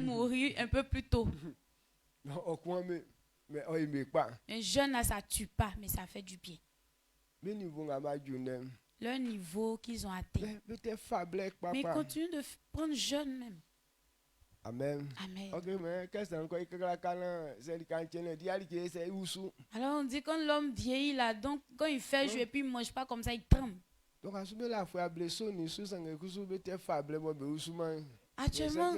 mourir un peu plus tôt. Un jeûne, là, ça ne tue pas, mais ça fait du bien. Leur niveau qu'ils ont atteint. Mais ils continuent de prendre jeûne même. Amen. Amen. Alors on dit quand l'homme vieillit là, donc quand il fait jouer et puis il ne mange pas comme ça, il tremble. Actuellement,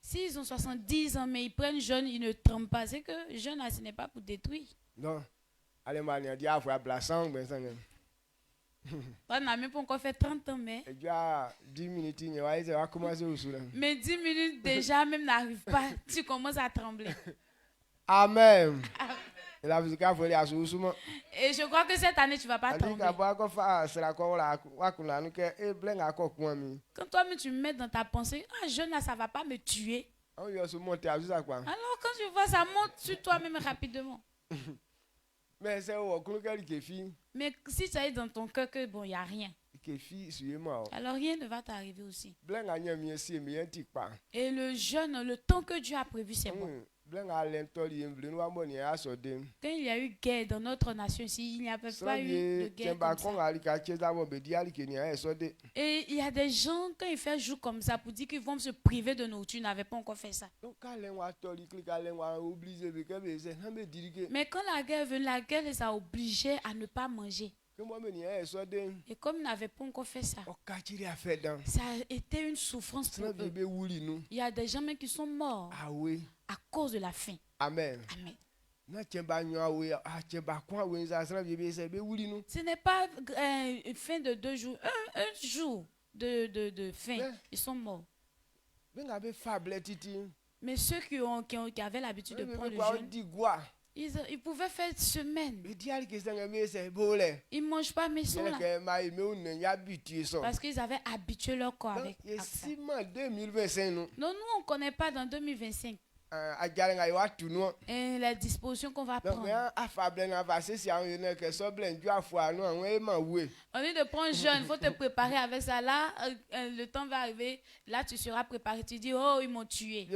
s'ils ont 70 ans mais ils prennent jeûne, ils ne tremblent pas. C'est que jeûne là, ce n'est pas pour détruire. Non. On n'a même pas encore fait 30 ans, mais 10 minutes déjà même n'arrive pas. Tu commences à trembler. Amen. Et je crois que cette année, tu ne vas pas trembler. Quand toi-même tu me mets dans ta pensée, ah, jeûne là, ça ne va pas me tuer. Alors quand tu vois, ça monte sur toi-même rapidement. Mais si ça est dans ton cœur que bon, il n'y a rien, alors rien ne va t'arriver aussi. Et le jeûne, le temps que Dieu a prévu, c'est bon. Quand il y a eu guerre dans notre nation ici, il n'y avait pas eu de guerre comme ça. Et il y a des gens, quand ils font jour comme ça, pour dire qu'ils vont se priver de nourriture, ils n'avaient pas encore fait ça. Mais quand la guerre est venue, la guerre les a obligés à ne pas manger. Et comme ils n'avaient pas encore fait ça, ça a été une souffrance pour eux. Il y a des gens même qui sont morts à cause de la faim. Amen. Amen. Ce n'est pas une faim de 2 jours, un jour de faim, ils sont morts. Mais ceux qui avaient l'habitude de prendre le jeûne, ils pouvaient faire semaine. Ils ne mangent pas, mais ils sont là. Parce qu'ils avaient habitué leur corps avec ça. Non, nous, on ne connaît pas dans 2025. Et la disposition qu'on va prendre. On dit de prendre jeûne, il faut te préparer avec ça. Là, le temps va arriver, là tu seras préparé. Tu dis, oh, ils m'ont tué.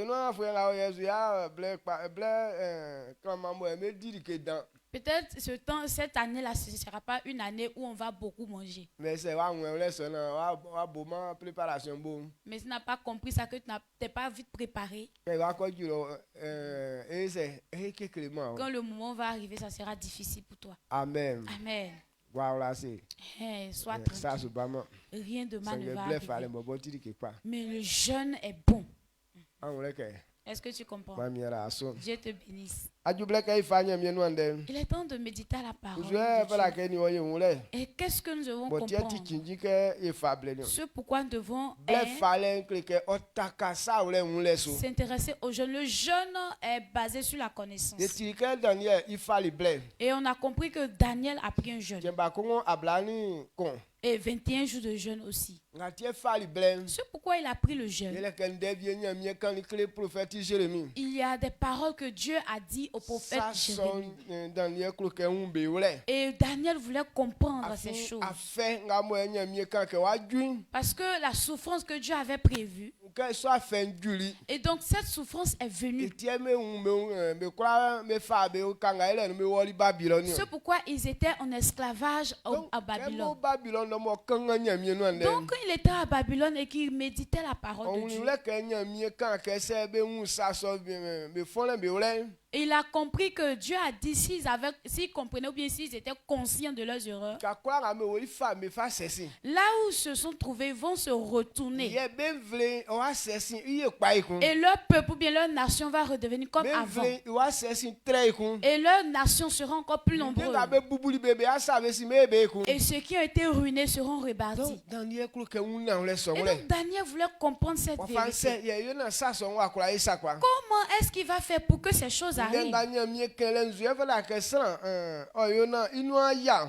Peut-être cette année-là, ce ne sera pas une année où on va beaucoup manger. Mais tu n'as pas compris ça, que tu n'es pas vite préparé. Quand le moment va arriver, ça sera difficile pour toi. Amen. Amen. Sois tranquille. Rien de mal ne va arriver. Mais le jeûne est bon. Est-ce que tu comprends? Dieu te bénisse. Il est temps de méditer à la parole de Dieu. Et qu'est-ce que nous devons comprendre? Ce pourquoi nous devons s'intéresser au jeûne. Le jeûne est basé sur la connaissance. Et on a compris que Daniel a pris un jeûne. Et 21 jours de jeûne aussi. C'est pourquoi il a pris le jeûne. Il y a des paroles que Dieu a dit au prophète Jérémie. Et Daniel voulait comprendre ces choses. Parce que la souffrance que Dieu avait prévue. Et donc cette souffrance est venue. C'est pourquoi ils étaient en esclavage à Babylone. Donc il était à Babylone et qu'il méditait la parole de Dieu. Et il a compris que Dieu a dit s'ils comprenaient ou bien s'ils étaient conscients de leurs erreurs, là où ils se sont trouvés, ils vont se retourner. Et leur peuple ou bien leur nation va redevenir comme avant. Et leur nation sera encore plus nombreuse. Et ceux qui ont été ruinés seront rebâtis. Et donc Daniel voulait comprendre cette vérité. Comment est-ce qu'il va faire pour que ces choses arrivent?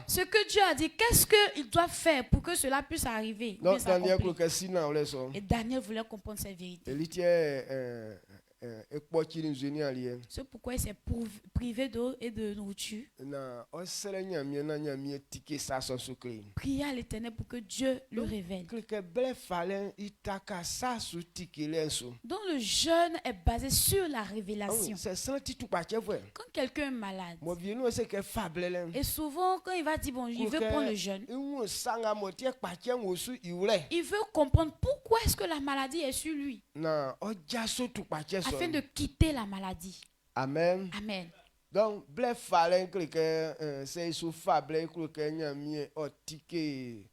Ce que Dieu a dit, qu'est-ce qu'il doit faire pour que cela puisse arriver? Et Daniel voulait comprendre cette vérité. C'est pourquoi il s'est privé d'eau et de nourriture. Priez à l'Éternel pour que Dieu le révèle. Donc le jeûne est basé sur la révélation. Quand quelqu'un est malade, et souvent quand il va dire bon, il veut prendre le jeûne, il veut comprendre pourquoi est-ce que la maladie est sur lui, afin de quitter la maladie. Amen. Amen. Donc, c'est sous fable que otike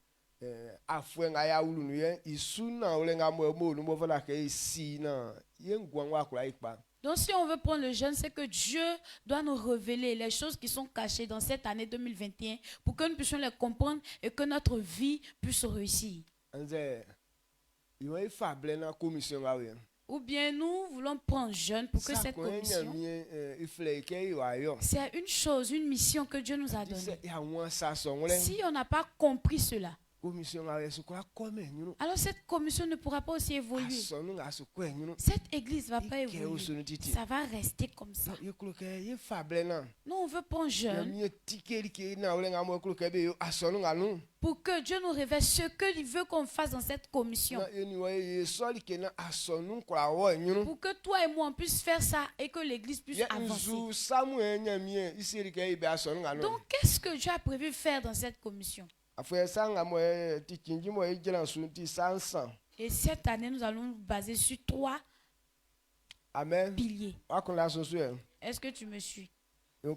afwenga ya ulunuye isuna olenga mo vola ke isi na yengwangwa kula ikpa. Donc si on veut prendre le jeûne, c'est que Dieu doit nous révéler les choses qui sont cachées dans cette année 2021 pour que nous puissions les comprendre et que notre vie puisse réussir. Ou bien nous voulons prendre jeûne pour que cette commission, c'est une chose, une mission que Dieu nous a donnée. Si on n'a pas compris cela, alors cette commission ne pourra pas aussi évoluer. Cette église ne va pas évoluer. Ça va rester comme ça. Nous, on veut prendre jeûne pour que Dieu nous révèle ce qu'il veut qu'on fasse dans cette commission. Pour que toi et moi on puisse faire ça et que l'église puisse avancer. Donc, qu'est-ce que Dieu a prévu faire dans cette commission? Et cette année, nous allons nous baser sur 3 piliers. Est-ce que tu me suis? On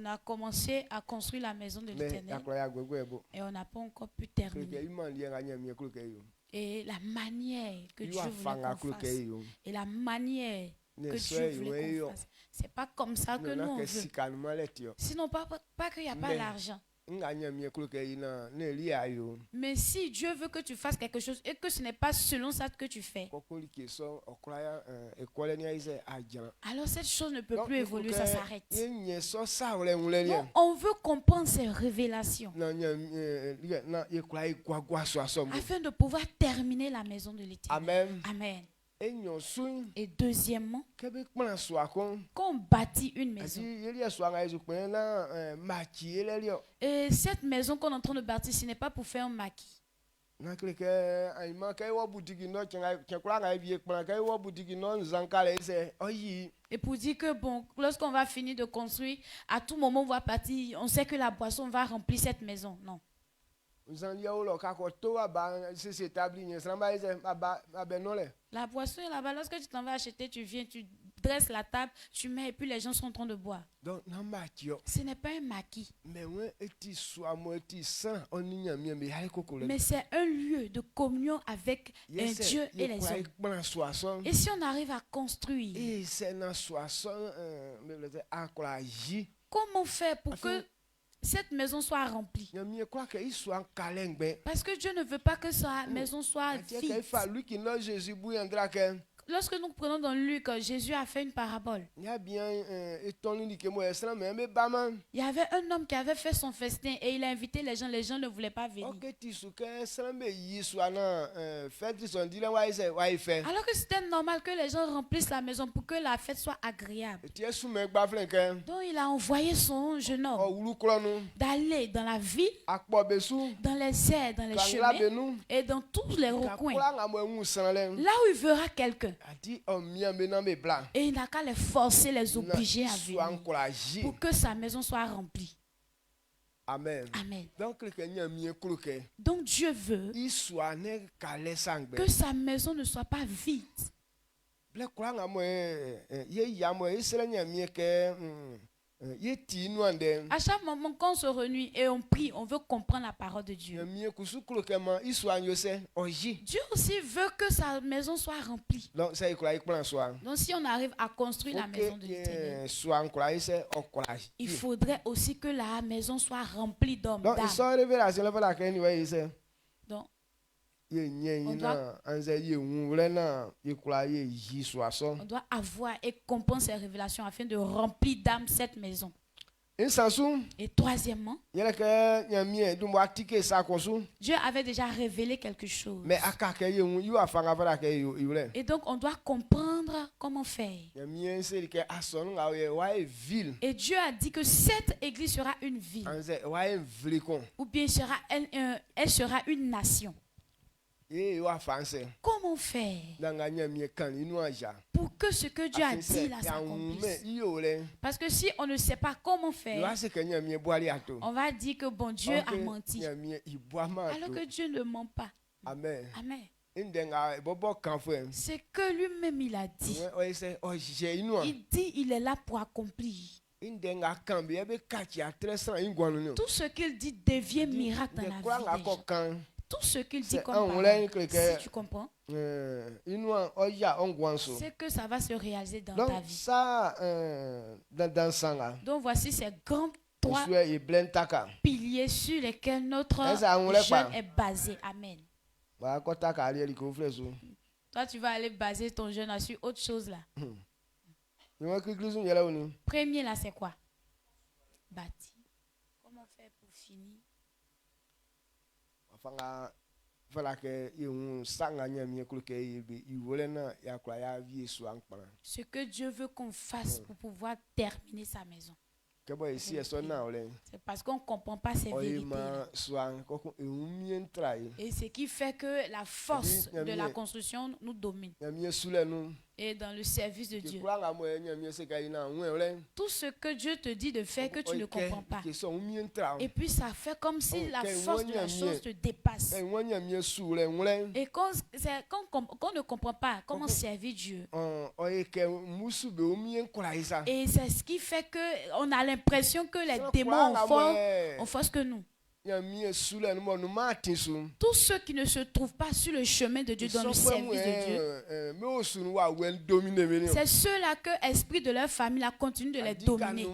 a commencé à construire la maison de l'Éternel et on n'a pas encore pu terminer. Et la manière que Dieu voulait qu'on fasse et la manière que Dieu voulait qu'on fasse, c'est pas comme ça que nous on veut. Sinon, pas qu'il n'y a pas l'argent. Mais si Dieu veut que tu fasses quelque chose et que ce n'est pas selon ça que tu fais, alors cette chose ne peut plus évoluer, ça s'arrête. Donc, on veut comprendre ces révélations afin de pouvoir terminer la maison de l'Éternel. Amen. Et deuxièmement, quand on bâtit une maison, et cette maison qu'on est en train de bâtir, ce n'est pas pour faire un maquis. Et pour dire que bon, lorsqu'on va finir de construire, à tout moment on va partir, on sait que la boisson va remplir cette maison. Non. La boisson est là-bas. Lorsque tu t'en vas acheter, tu viens, tu dresses la table, tu mets et puis les gens sont en train de boire. Ce n'est pas un maquis. Mais c'est un lieu de communion avec un Dieu et les hommes. Et si on arrive à construire, comment faire pour que cette maison soit remplie? Parce que Dieu ne veut pas que sa maison soit vide. Lorsque nous prenons dans Luc, Jésus a fait une parabole. Il y avait un homme qui avait fait son festin et il a invité les gens ne voulaient pas venir. Alors que c'était normal que les gens remplissent la maison pour que la fête soit agréable. Donc il a envoyé son jeune homme d'aller dans la ville, dans les airs, dans les chemins et dans tous les recoins. Là où il verra quelqu'un. Et il n'a qu'à les forcer, les obliger à venir pour que sa maison soit remplie. Amen. Amen. Donc Dieu veut que sa maison ne soit pas vide. À chaque moment quand on se réunit et on prie, on veut comprendre la parole de Dieu. Dieu aussi veut que sa maison soit remplie. Donc si on arrive à construire la maison de l'Éternel, il faudrait aussi que la maison soit remplie d'hommes, d'âmes. Donc on doit avoir et comprendre ces révélations afin de remplir d'âme cette maison. Et troisièmement, Dieu avait déjà révélé quelque chose. Et donc on doit comprendre comment faire. Et Dieu a dit que cette église sera une ville. Ou bien elle sera une nation. Comment faire pour que ce que Dieu a dit là s'accomplisse? Parce que si on ne sait pas comment faire, on va dire que bon, Dieu a menti. Alors que Dieu ne ment pas. Amen. Amen. C'est que lui-même il a dit. Il dit il est là pour accomplir. Tout ce qu'il dit devient miracle dans la vie des gens. Tout ce qu'il dit comme parole, si tu comprends, c'est que ça va se réaliser dans ta vie. Donc voici ces grands trois piliers sur lesquels notre jeûne est basé. Amen. Toi, tu vas aller baser ton jeûne sur autre chose là. Premier là, c'est quoi? Bâti. Comment faire pour finir? Ce que Dieu veut qu'on fasse pour pouvoir terminer sa maison. C'est parce qu'on ne comprend pas ces vérités. Et ce qui fait que la force de la construction nous domine. Et dans le service de Dieu, tout ce que Dieu te dit de faire que tu ne comprends pas. Et puis ça fait comme si la force de la chose te dépasse. Et quand on ne comprend pas comment servir Dieu. Et c'est ce qui fait qu'on a l'impression que les démons ont force que nous. Tous ceux qui ne se trouvent pas sur le chemin de Dieu, dans le service de Dieu, c'est ceux-là que l'esprit de leur famille a continué de les dominer.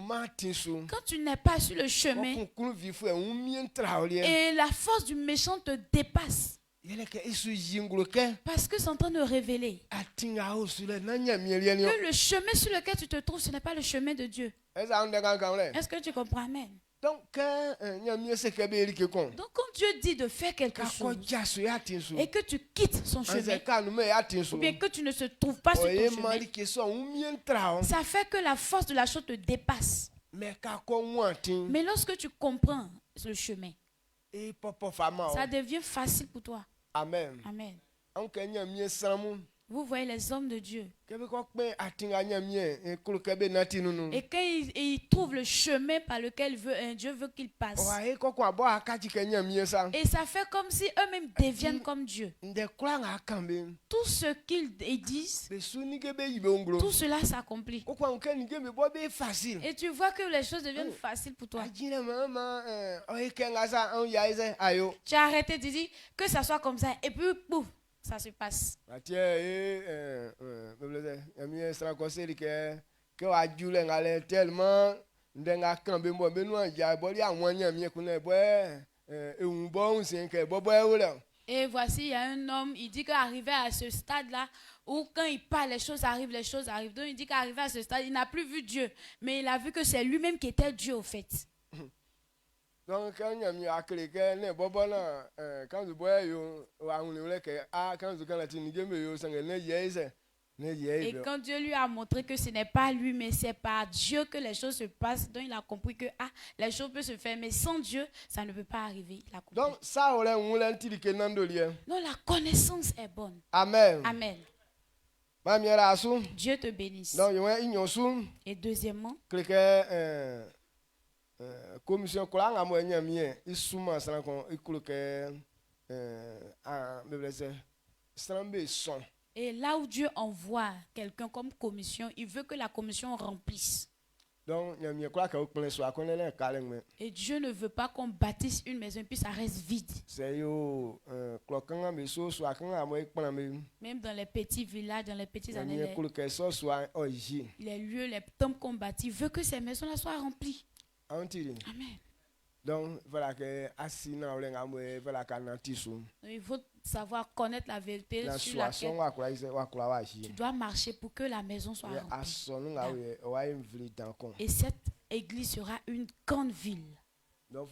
Quand tu n'es pas sur le chemin et la force du méchant te dépasse, parce que c'est en train de révéler que le chemin sur lequel tu te trouves, ce n'est pas le chemin de Dieu. Est-ce que tu comprends? Amen. Donc quand Dieu dit de faire quelque chose et que tu quittes son chemin, ou bien que tu ne se trouves pas sur ton chemin, ça fait que la force de la chose te dépasse. Mais lorsque tu comprends le chemin, ça devient facile pour toi. Amen. Amen. Vous voyez les hommes de Dieu. Et quand ils trouvent le chemin par lequel Dieu veut qu'ils passent. Et ça fait comme si eux-mêmes deviennent comme Dieu. Tout ce qu'ils disent, tout cela s'accomplit. Et tu vois que les choses deviennent faciles pour toi. Tu as arrêté de dire que ça soit comme ça. Et puis, pouf. Ça se passe. Et voici, il y a un homme, il dit qu'arrivé à ce stade-là, où quand il parle, les choses arrivent. Donc il dit qu'arrivé à ce stade, il n'a plus vu Dieu. Mais il a vu que c'est lui-même qui était Dieu au fait. Donc, quand et quand Dieu lui a montré que ce n'est pas lui, mais c'est par Dieu que les choses se passent, donc il a compris que les choses peuvent se faire, mais sans Dieu, ça ne peut pas arriver. Il a compris. Donc, ça, la connaissance est bonne. Amen. Amen. Dieu te bénisse. Et deuxièmement, commission kolanga mo nyamie isuma sana kon ikuluke son. Et là où Dieu envoie quelqu'un comme commission, il veut que la commission remplisse. Donc et Dieu ne veut pas qu'on bâtisse une maison et puis ça reste vide. Même dans les petits villages, dans les petits années, les lieux, les temples qu'on bâtit, il veut que ces maisons-là soient remplies. Amen. Donc, voilà que il faut savoir connaître la vérité sur laquelle tu dois marcher pour que la maison soit remplie. Et cette église sera une grande ville. On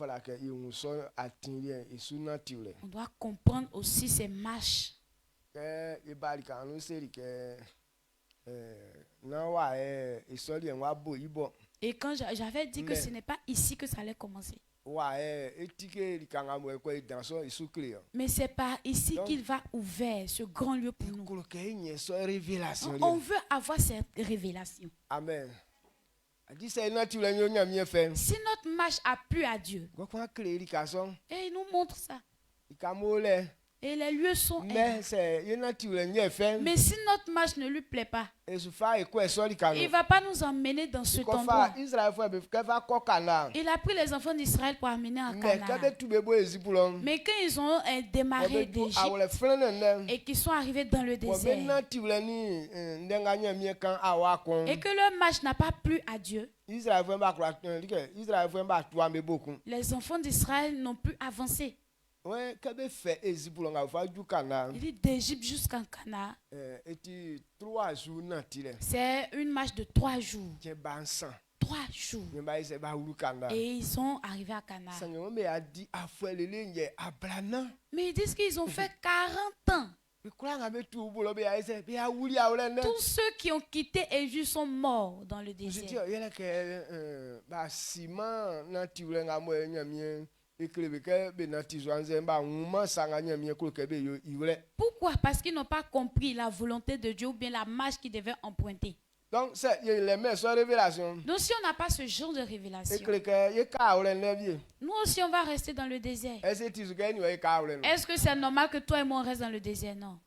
doit comprendre aussi ces marches. Et quand j'avais dit que ce n'est pas ici que ça allait commencer. Mais c'est par ici qu'il va ouvrir ce grand lieu pour nous. On veut avoir cette révélation. Amen. Si notre marche a plu à Dieu, et il nous montre ça. Et les lieux sont mais si notre marche ne lui plaît pas, il ne va pas nous emmener dans cet endroit. Il a pris les enfants d'Israël pour amener en Canaan. Mais quand ils ont démarré d'Égypte et qu'ils sont arrivés dans le désert, et que leur marche n'a pas plu à Dieu, les enfants d'Israël n'ont plus avancé. Il dit d'Égypte jusqu'en Canaan. C'est une marche de 3 jours. 3 jours. Et ils sont arrivés à Canaan. Mais ils disent qu'ils ont fait 40 ans. Tous ceux qui ont quitté Égypte sont morts dans le désert. Pourquoi? Parce qu'ils n'ont pas compris la volonté de Dieu ou bien la marche qu'ils devaient emprunter. Donc si on n'a pas ce genre de révélation, nous aussi on va rester dans le désert. Est-ce que c'est normal que toi et moi on reste dans le désert? Non.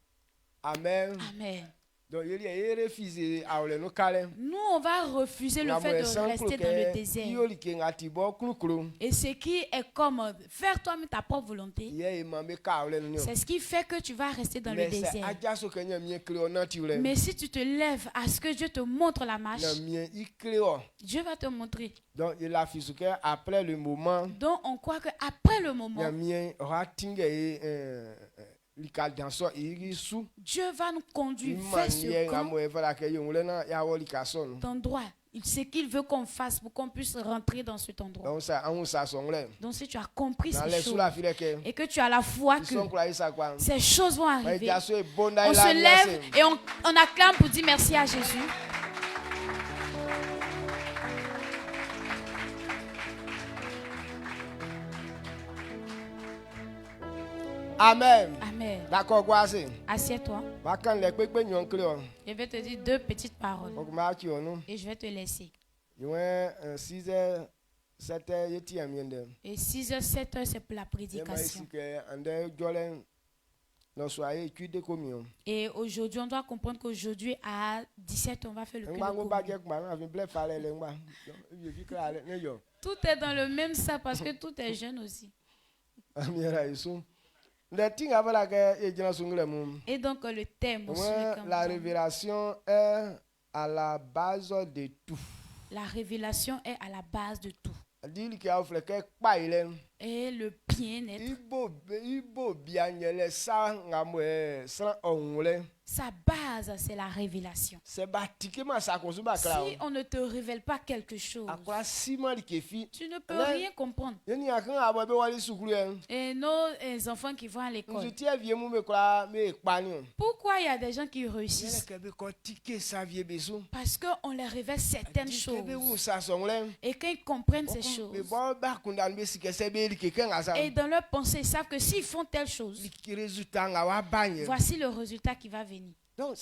Amen. Amen. Donc, nous, on va refuser le fait de rester dans le désert. Et ce qui est comme faire toi-même ta propre volonté, c'est ce qui fait que tu vas rester dans le désert. Mais si tu te lèves à ce que Dieu te montre la marche, Dieu va te montrer. Donc, après le moment, donc on croit qu'après le moment, Dieu va nous conduire vers ce endroit. C'est qu'il veut qu'on fasse pour qu'on puisse rentrer dans cet endroit. Donc si tu as compris ces choses et que tu as la foi que ces choses vont arriver, on se lève et on acclame pour dire merci à Jésus. Amen. Amen. D'accord, quoi c'est? Assieds-toi. Je vais te dire 2 petites paroles. Et je vais te laisser. Et 6h, 7h, c'est pour la prédication. Et aujourd'hui, on doit comprendre qu'aujourd'hui, à 17h, on va faire le culte de communion. Tout est dans le même sac parce que tout est jeune aussi. Et donc le thème aussi, la révélation est à la base de tout. La révélation est à la base de tout. Et le bien-être. Sa base, c'est la révélation. Si on ne te révèle pas quelque chose, tu ne peux rien comprendre. Et nos enfants qui vont à l'école, pourquoi il y a des gens qui réussissent? Parce qu'on leur révèle certaines choses. Et quand ils comprennent ces choses, et dans leur pensée, ils savent que s'ils font telle chose, voici le résultat qui va venir. Donc,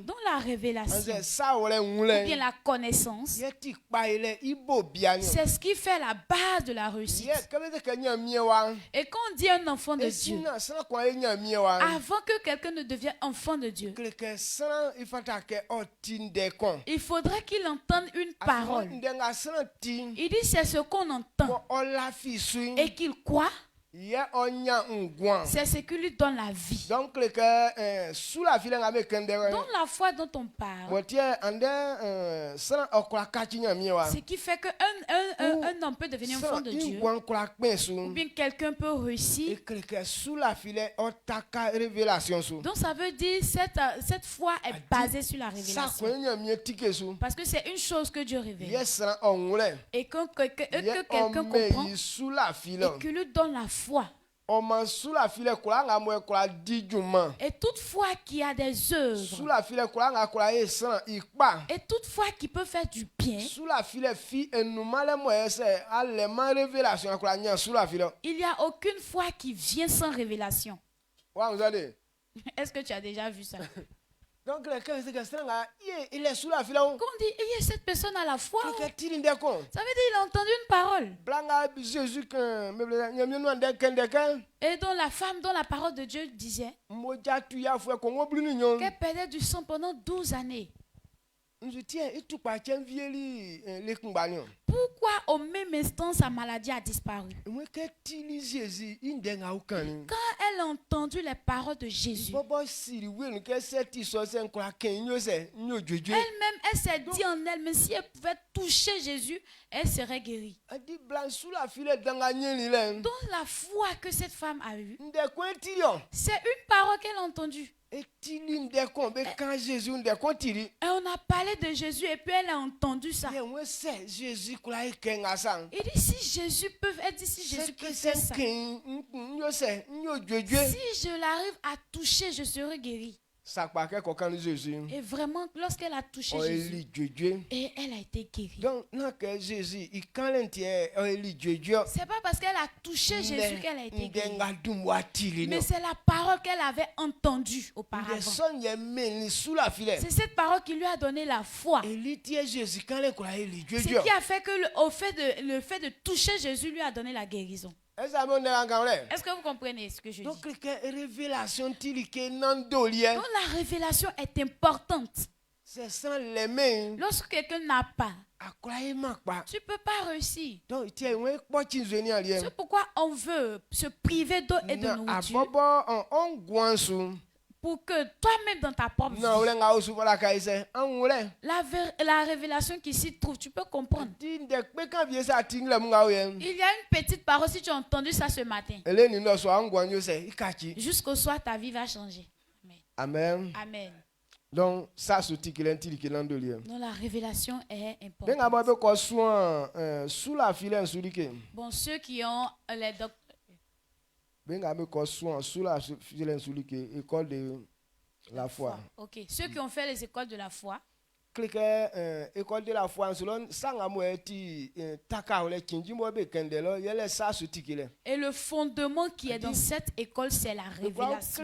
dans la révélation, ou bien la connaissance, c'est ce qui fait la base de la réussite. Et quand on dit un enfant de Dieu, avant que quelqu'un ne devienne enfant de Dieu, il faudrait qu'il entende une parole. Il dit c'est ce qu'on entend et qu'il croit. C'est ce qui lui donne la vie. Donc, dans la foi dont on parle, ce qui fait qu'un homme peut devenir enfant de Dieu, ou bien quelqu'un peut réussir. Donc ça veut dire cette foi est basée sur la révélation. Parce que c'est une chose que Dieu révèle. Et que quelqu'un comprend et qui lui donne la foi. Et toute foi qui a des œuvres, et toute foi qui peut faire du bien, il n'y a aucune foi qui vient sans révélation. Est-ce que tu as déjà vu ça? Donc, quand on dit, cette personne a la foi, ça veut dire qu'il a entendu une parole. Et dont la femme, dont la parole de Dieu disait qu'elle perdait du sang pendant 12 années. Pourquoi au même instant sa maladie a disparu? Quand elle a entendu les paroles de Jésus, elle-même elle s'est dit en elle, mais si elle pouvait toucher Jésus, elle serait guérie. Donc la foi que cette femme a eue, c'est une parole qu'elle a entendue. Et on a parlé de Jésus et puis elle a entendu ça. Il dit si Jésus peut faire ça, si je l'arrive à toucher, je serai guéri. Et vraiment, lorsqu'elle a touché Jésus, et elle a été guérie. C'est pas parce qu'elle a touché Jésus qu'elle a été guérie, mais c'est la parole qu'elle avait entendue auparavant. C'est cette parole qui lui a donné la foi. Ce qui a fait que le fait de toucher Jésus lui a donné la guérison. Est-ce que vous comprenez ce que je dis? Donc la révélation est importante. Lorsque quelqu'un n'a pas, tu ne peux pas réussir. C'est pourquoi on veut se priver d'eau et de nourriture, pour que toi-même dans ta propre vie, la révélation qui s'y trouve, tu peux comprendre. Il y a une petite parole, si tu as entendu ça ce matin, jusqu'au soir ta vie va changer. Amen. Amen. Donc ça c'est donc la révélation est importante. Bon, ceux qui ont les docteurs, école de la foi. Ok, ceux qui ont fait les écoles de la foi, école de la foi et le fondement qui est dans cette école, c'est la révélation.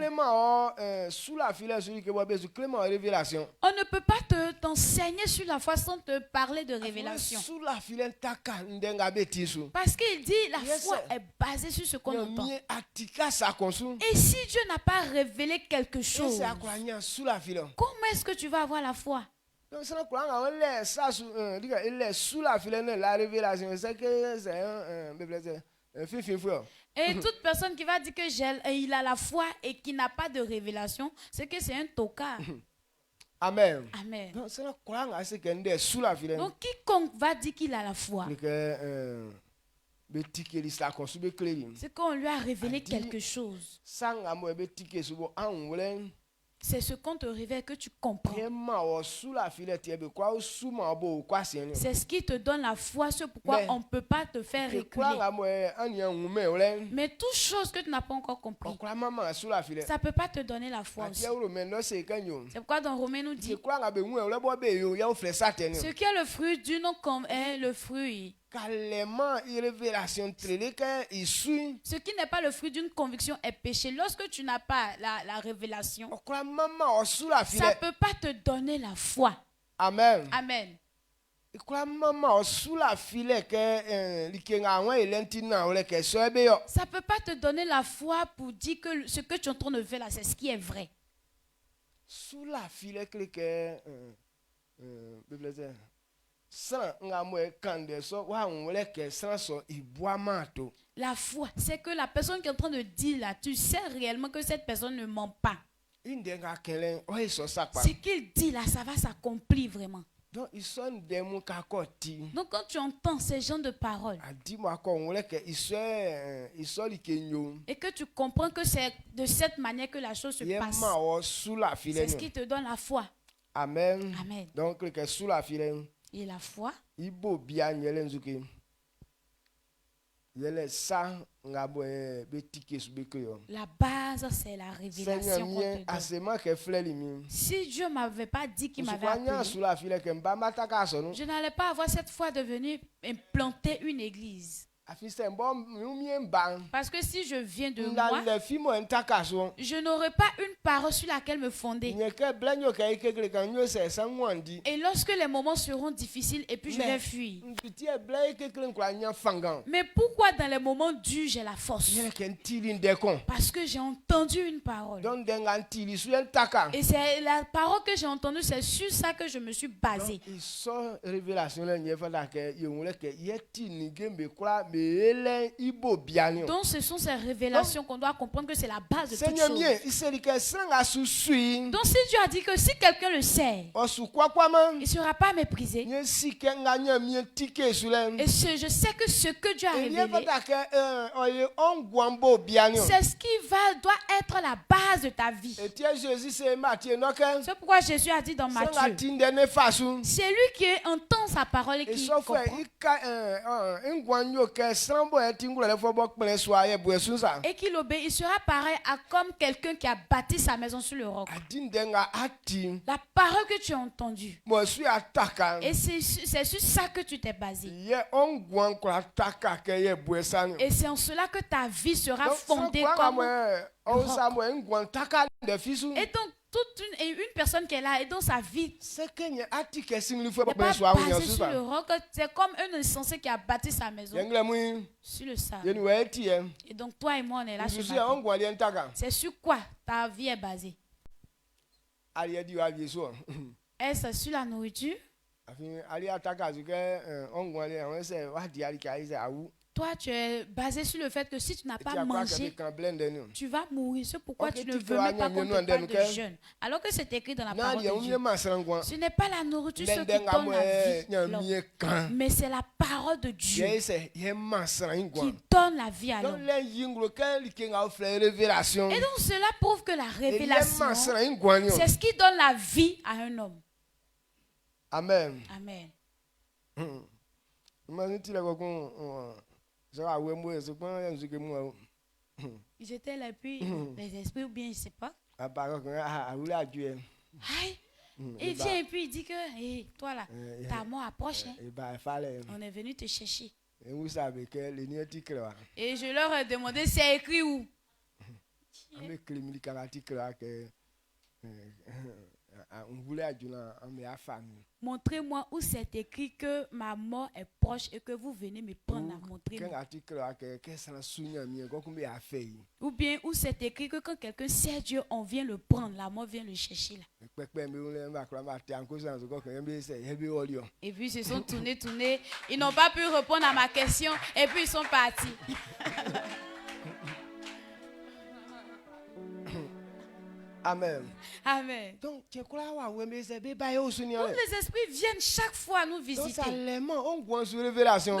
On ne peut pas t'enseigner sur la foi sans te parler de révélation. Parce qu'il dit la foi est basée sur ce qu'on entend. Et si Dieu n'a pas révélé quelque chose, comment est-ce que tu vas avoir la foi? Donc, la révélation, c'est que c'est et toute personne qui va dire qu'il a la foi et qui n'a pas de révélation, c'est que c'est un tocard. Amen. Amen. Donc, quiconque va dire qu'il a la foi, c'est qu'on lui a révélé quelque chose. C'est ce qu'on te révèle que tu comprends. C'est ce qui te donne la foi, c'est pourquoi on ne peut pas te faire reculer. Mais toute chose que tu n'as pas encore compris, ça ne peut pas te donner la foi aussi. C'est pourquoi dans Romains nous dit, ce qui est le fruit du nom comme est le fruit. Ce qui n'est pas le fruit d'une conviction est péché. Lorsque tu n'as pas la révélation, ça ne peut pas te donner la foi. Amen. Amen. Ça ne peut pas te donner la foi pour dire que ce que tu es en train de faire là, c'est ce qui est vrai. La foi, c'est que la personne qui est en train de dire là, tu sais réellement que cette personne ne ment pas. Ce qu'il dit là, ça va s'accomplir vraiment. Donc quand tu entends ces genres de paroles et que tu comprends que c'est de cette manière que la chose se passe, c'est ce qui te donne la foi. Amen. Amen. Donc et la foi, la base, c'est la révélation qu'on te donne. Si Dieu ne m'avait pas dit qu'il m'avait appelé, je n'allais pas avoir cette foi de venir implanter une église. Parce que si je viens de moi, je n'aurai pas une parole sur laquelle me fonder. Et lorsque les moments seront difficiles et puis je vais fuir. Mais pourquoi dans les moments durs j'ai la force? Parce que j'ai entendu une parole. Et c'est la parole que j'ai entendue, c'est sur ça que je me suis basé. Donc ce sont ces révélations qu'on doit comprendre que c'est la base de toute chose. Donc si Dieu a dit que si quelqu'un le sait, il ne sera pas méprisé. Et je sais que ce que Dieu a révélé, c'est ce qui doit être la base de ta vie. C'est pourquoi Jésus a dit dans Matthieu, c'est lui qui entend sa parole et qui comprend. Et qu'il obéit, il sera pareil à comme quelqu'un qui a bâti sa maison sur le roc. La parole que tu as entendue, et c'est sur ça que tu t'es basé. Et c'est en cela que ta vie sera fondée comme roc. Et donc toute une personne qui est là et dans sa vie n'est pas basée sur le roc. C'est comme un insensé qui a bâti sa maison sur le sable. Et donc toi et moi on est là sur le matin. C'est sur quoi ta vie est basée? Est-ce sur la nourriture? Toi, tu es basé sur le fait que si tu n'as pas mangé, tu vas mourir. C'est pourquoi tu ne veux même pas qu'on te parle de jeûne. Alors que c'est écrit dans la parole de Dieu. Ce n'est pas la nourriture qui donne la vie, mais c'est la parole de Dieu qui donne la vie à l'homme. Et donc cela prouve que la révélation, c'est ce qui donne la vie à un homme. Amen. Amen. Ils étaient là, puis les esprits, ou bien je ne sais pas. Il vient et puis il dit que hey, toi là, ta mort approche. Hein? On est venu te chercher. Et je leur ai demandé c'est écrit où. Montrez-moi où c'est écrit que ma mort est proche et que vous venez me prendre. Montrez-moi. Ou bien où c'est écrit que quand quelqu'un sait Dieu, on vient le prendre, la mort vient le chercher là. Et puis ils se sont tournés, ils n'ont pas pu répondre à ma question et puis ils sont partis. Amen. Amen. Donc les esprits viennent chaque fois nous visiter. Donc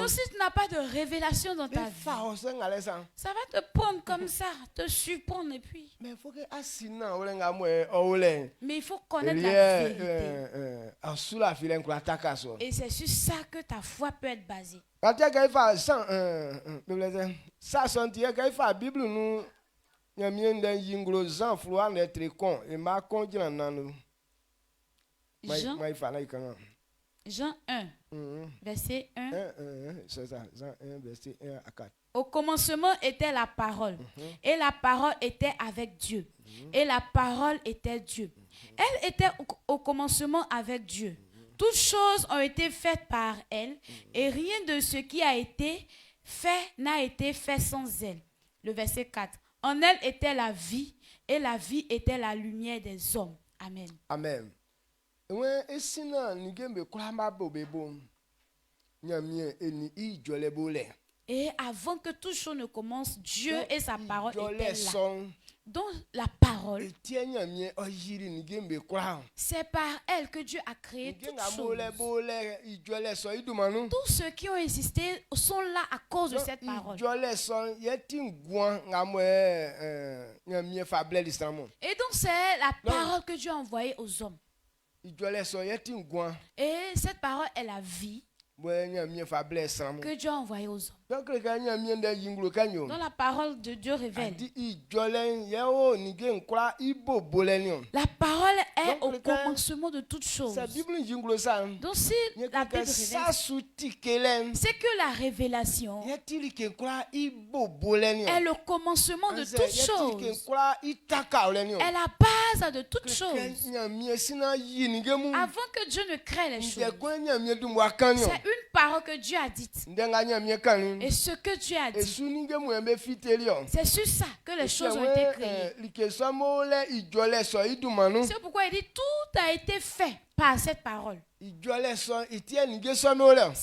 si tu n'as pas de révélation dans ta vie, ça va te prendre comme ça, te surprendre et puis. Mais il faut connaître la vérité. Et c'est sur ça que ta foi peut être basée. Jean 1, verset 1. Au commencement était la parole, et la parole était avec Dieu, et la parole était Dieu. Elle était au commencement avec Dieu. Toutes choses ont été faites par elle, et rien de ce qui a été fait n'a été fait sans elle. Le verset 4. En elle était la vie, et la vie était la lumière des hommes. Amen. Amen. Et avant que toute chose ne commence, Dieu et sa parole étaient là. Donc la parole, c'est par elle que Dieu a créé toutes choses. Tous ceux qui ont existé sont là à cause de cette parole. Et donc c'est la parole que Dieu a envoyée aux hommes. Et cette parole est la vie que Dieu a envoyée aux hommes. Donc la parole de Dieu révèle. La parole est au commencement de toutes choses. Donc si la Bible révèle, c'est que la révélation est le commencement de toutes choses. Est la base de toutes choses. Avant que Dieu ne crée les choses, c'est une parole que Dieu a dite. Et ce que Dieu a dit, c'est sur ça que les choses ont été créées. C'est pourquoi il dit tout a été fait par cette parole. C'est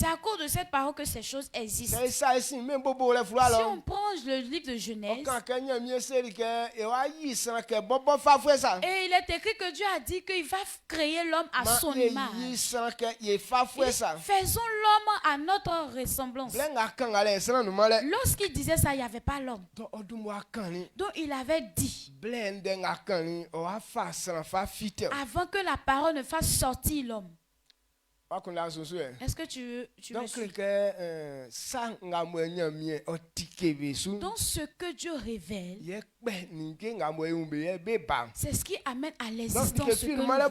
à cause de cette parole que ces choses existent. Si on prend le livre de Genèse, et il est écrit que Dieu a dit qu'il va créer l'homme à son image. Faisons l'homme à notre ressemblance. Lorsqu'il disait ça, il n'y avait pas l'homme. Donc il avait dit, avant que la parole ne fasse sortir l'homme. Est-ce que tu me suis? Donc ce que Dieu révèle, c'est ce qui amène à l'existence ce que nous voyons.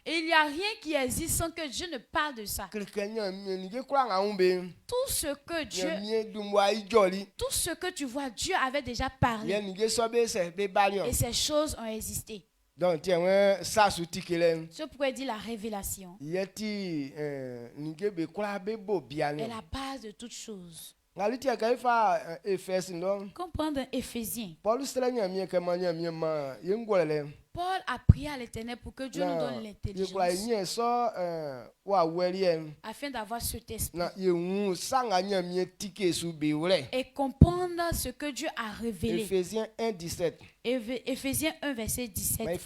Et il n'y a rien qui existe sans que Dieu ne parle de ça. Tout ce que tu vois, Dieu avait déjà parlé. Et ces choses ont existé. Donc, c'est pourquoi il dit la révélation est la base de toutes choses. Comprendre Éphésiens. Paul a prié à l'Éternel pour que Dieu nous donne l'intelligence afin d'avoir cet esprit et comprendre ce que Dieu a révélé. Éphésiens 1:17. Éphésiens 1 verset 17.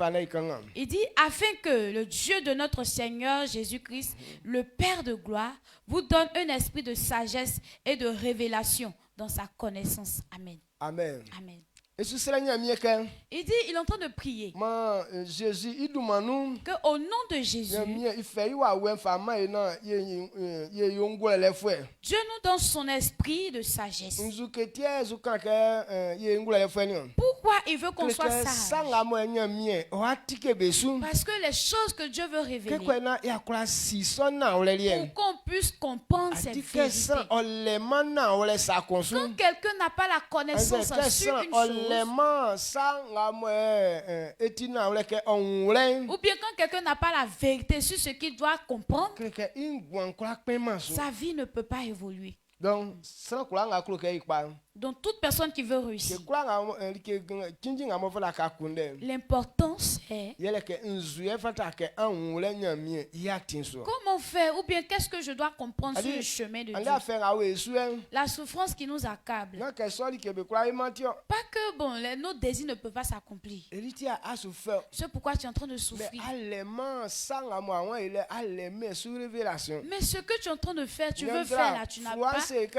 Il dit afin que le Dieu de notre Seigneur Jésus-Christ, le Père de gloire, vous donne un esprit de sagesse et de révélation dans sa connaissance. Amen. Amen. Amen. Il dit, il est en train de prier que au nom de Jésus, Dieu nous donne son esprit de sagesse. Pourquoi il veut qu'on soit sage? Parce que les choses que Dieu veut révéler, pour qu'on puisse comprendre cette vérité. Quand quelqu'un n'a pas la connaissance sur une chose, ou bien quand quelqu'un n'a pas la vérité sur ce qu'il doit comprendre, sa vie ne peut pas évoluer. Donc toute personne qui veut réussir, l'importance est comment faire, ou bien qu'est-ce que je dois comprendre sur le chemin de Dieu. La souffrance qui nous accable, pas que nos désirs ne peuvent pas s'accomplir. C'est pourquoi tu es en train de souffrir. Mais ce que tu es en train de faire, tu veux faire là, tu n'as pas. Et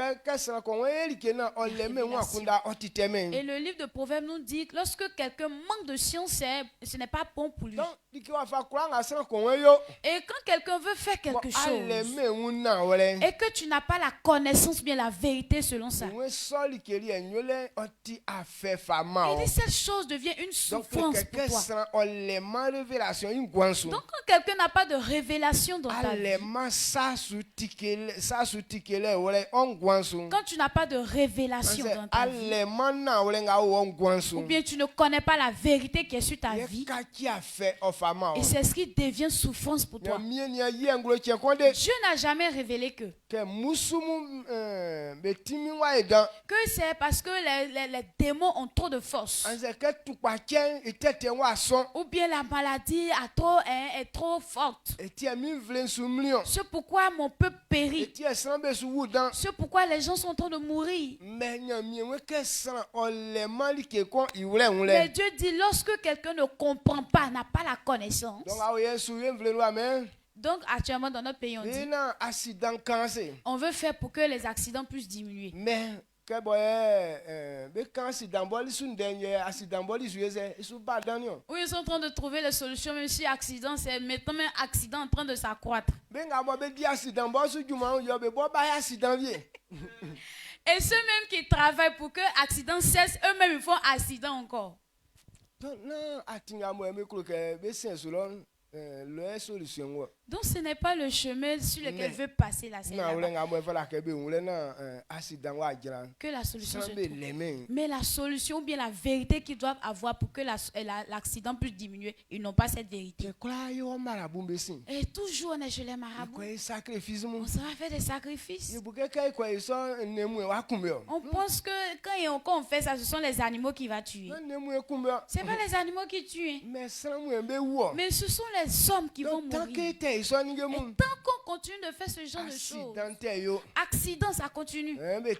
le livre de Proverbes nous dit que lorsque quelqu'un manque de science, ce n'est pas bon pour lui. Et quand quelqu'un veut faire quelque chose et que tu n'as pas la connaissance, bien la vérité selon ça, il dit cette chose devient une souffrance pour toi. Donc quand quelqu'un n'a pas de révélation dans ta vie, quand tu n'as pas de révélation situations dans ta vie, ou bien tu ne connais pas la vérité qui est sur ta vie, et c'est ce qui devient souffrance pour toi. Dieu n'a jamais révélé que c'est parce que les démons ont trop de force, ou bien la maladie est trop forte. C'est pourquoi mon peuple périt. C'est pourquoi les gens sont en train de mourir. Mais Dieu dit, lorsque quelqu'un ne comprend pas, n'a pas la connaissance. Donc actuellement dans notre pays, on dit, on veut faire pour que les accidents puissent diminuer. Oui, ils sont en train de trouver les solutions, même si accident, c'est maintenant même accident en train de s'accroître. Et ceux même qui travaillent pour que l'accident cesse, eux-mêmes ils font accident encore. Donc ce n'est pas le chemin sur lequel veut passer la scène. Que la solution se trouve. Mais la solution ou bien la vérité qu'ils doivent avoir pour que l'accident puisse diminuer, ils n'ont pas cette vérité. Et toujours on est chez les marabouts. On sera fait des sacrifices. On pense que quand on fait ça, ce sont les animaux qui vont tuer. Ce n'est pas les animaux qui tuent. Mais ce sont les hommes qui vont mourir. Et tant qu'on continue de faire ce genre de choses, accident, ça continue. On dit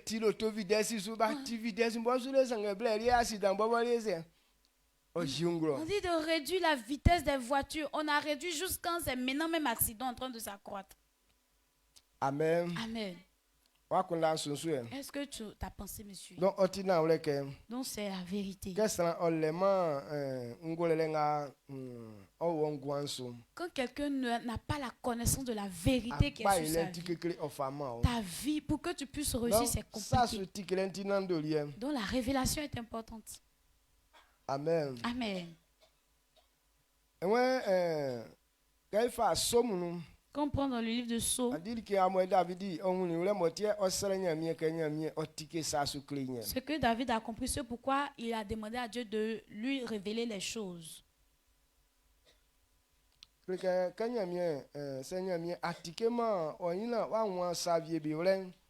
de réduire la vitesse des voitures. On a réduit jusqu'à c'est maintenant même accident en train de s'accroître. Amen. Amen. Est-ce que tu as pensé, monsieur? Donc c'est la vérité. Quand quelqu'un n'a pas la connaissance de la vérité qui est sur sa vie, ta vie, pour que tu puisses réussir, c'est compliqué. Donc la révélation est importante. Amen. Amen. Quand on prend dans le livre de Psaume, ce que David a compris, c'est pourquoi il a demandé à Dieu de lui révéler les choses.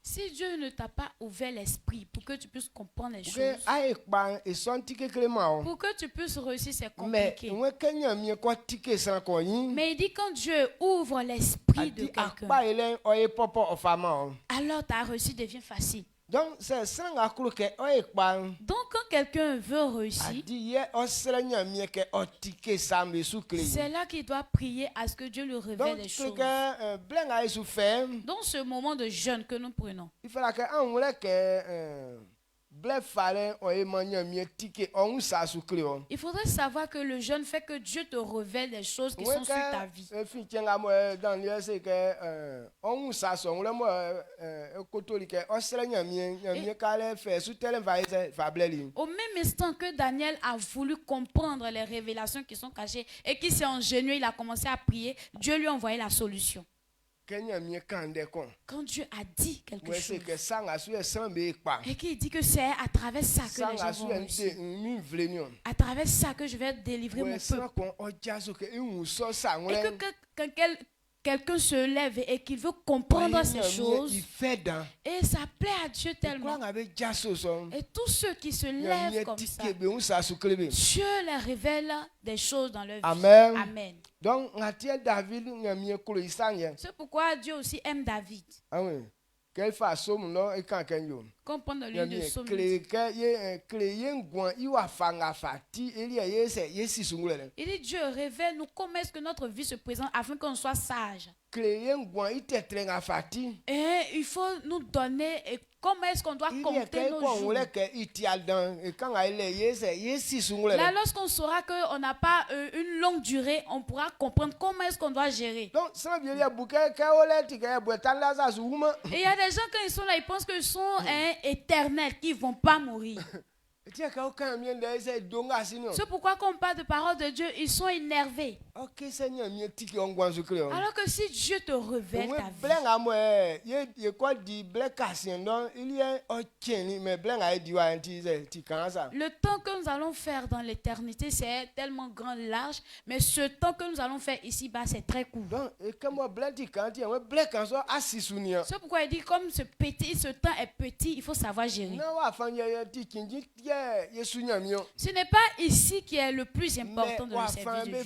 Si Dieu ne t'a pas ouvert l'esprit pour que tu puisses comprendre les choses, pour que tu puisses réussir, c'est compliqué. Mais il dit quand Dieu ouvre l'esprit de quelqu'un, alors ta réussite devient facile. Donc quand quelqu'un veut réussir, c'est là qu'il doit prier à ce que Dieu lui révèle les choses. Dans ce moment de jeûne que nous prenons, il faudrait savoir que le jeûne fait que Dieu te révèle des choses qui sont sur ta vie. Au même instant que Daniel a voulu comprendre les révélations qui sont cachées et qu'il s'est engenouillé, il a commencé à prier, Dieu lui a envoyé la solution. Quand Dieu a dit quelque chose et qu'il dit que c'est à travers ça que les gens vont réussir, à travers ça que je vais délivrer mon peuple, et que quelqu'un se lève et qu'il veut comprendre ces choses, et ça plaît à Dieu tellement, et tous ceux qui se lèvent comme ça, Dieu leur révèle des choses dans leur vie. Amen. Amen. Donc, c'est pourquoi Dieu aussi aime David. Ah oui. Comprendre le livre de Psaume. Il dit Dieu révèle-nous comment est-ce que notre vie se présente afin qu'on soit sage. Et il faut nous donner comment est-ce qu'on doit compter nos jours. Là, lorsqu'on saura qu'on n'a pas une longue durée, on pourra comprendre comment est-ce qu'on doit gérer. Et il y a des gens quand ils sont là, ils pensent qu'ils sont éternels, qu'ils ne vont pas mourir. C'est pourquoi quand on parle de parole de Dieu, ils sont énervés. Alors que si Dieu te révèle ta vie, le temps que nous allons faire dans l'éternité, c'est tellement grand, large, mais ce temps que nous allons faire ici-bas, c'est très court. C'est pourquoi il dit, comme ce temps est petit, il faut savoir gérer. Ce n'est pas ici qui est le plus important de le servir de Dieu.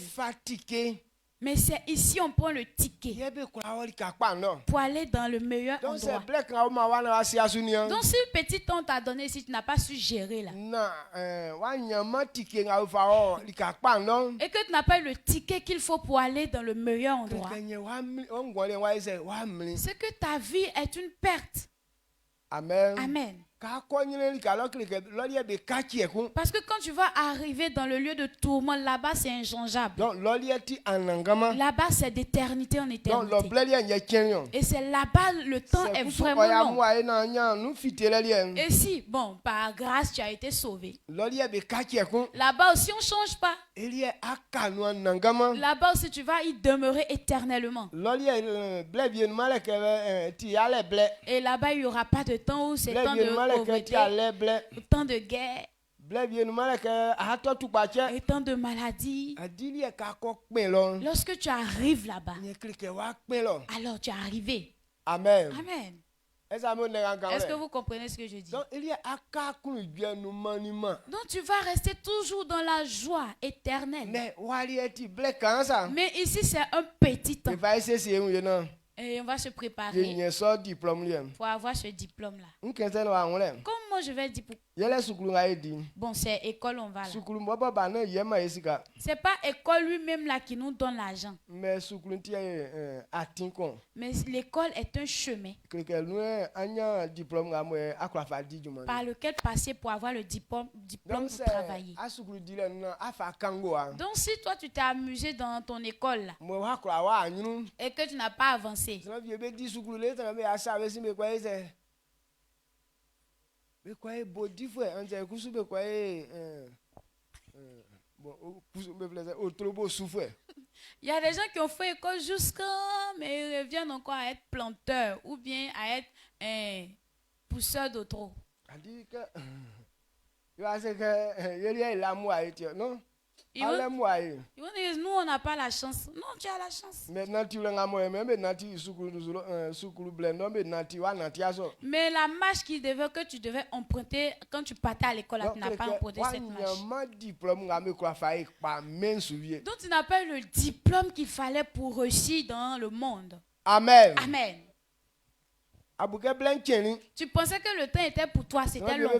Mais c'est ici on prend le ticket pour aller dans le meilleur endroit. Donc si le petit temps t'a donné ici, tu n'as pas su gérer là. Et que tu n'as pas eu le ticket qu'il faut pour aller dans le meilleur endroit. C'est que ta vie est une perte. Amen. Amen. Parce que quand tu vas arriver dans le lieu de tourment, là-bas c'est inchangeable. Là-bas c'est d'éternité en éternité. Et c'est là-bas le temps est vraiment long. Et si, bon, par grâce tu as été sauvé. Là-bas aussi on ne change pas. Là-bas aussi tu vas y demeurer éternellement. Et là-bas il n'y aura pas de temps où c'est temps de pauvreté, temps de guerre, et temps de maladie. Lorsque tu arrives là-bas, alors tu es arrivé. Amen. Amen. Est-ce que vous comprenez ce que je dis? Donc tu vas rester toujours dans la joie éternelle. Mais ici c'est un petit temps. Et on va se préparer pour avoir ce diplôme-là. Comment je vais dire pour... Bon, c'est école, on va là. C'est pas école lui-même là qui nous donne l'argent. Mais l'école est un chemin par lequel passer pour avoir le diplôme pour travailler. Donc si toi tu t'es amusé dans ton école là, et que tu n'as pas avancé, il y a des gens qui ont fait école jusqu'à, mais ils reviennent encore à être planteurs ou bien à être pousseurs de trop. Ils vont dire, nous on n'a pas la chance. Non, tu as la chance. Mais la marche que tu devais emprunter quand tu partais à l'école, tu n'as pas emprunté cette marche. Donc tu n'as pas eu le diplôme qu'il fallait pour réussir dans le monde. Amen. Amen. Tu pensais que le temps était pour toi, c'était long. Il y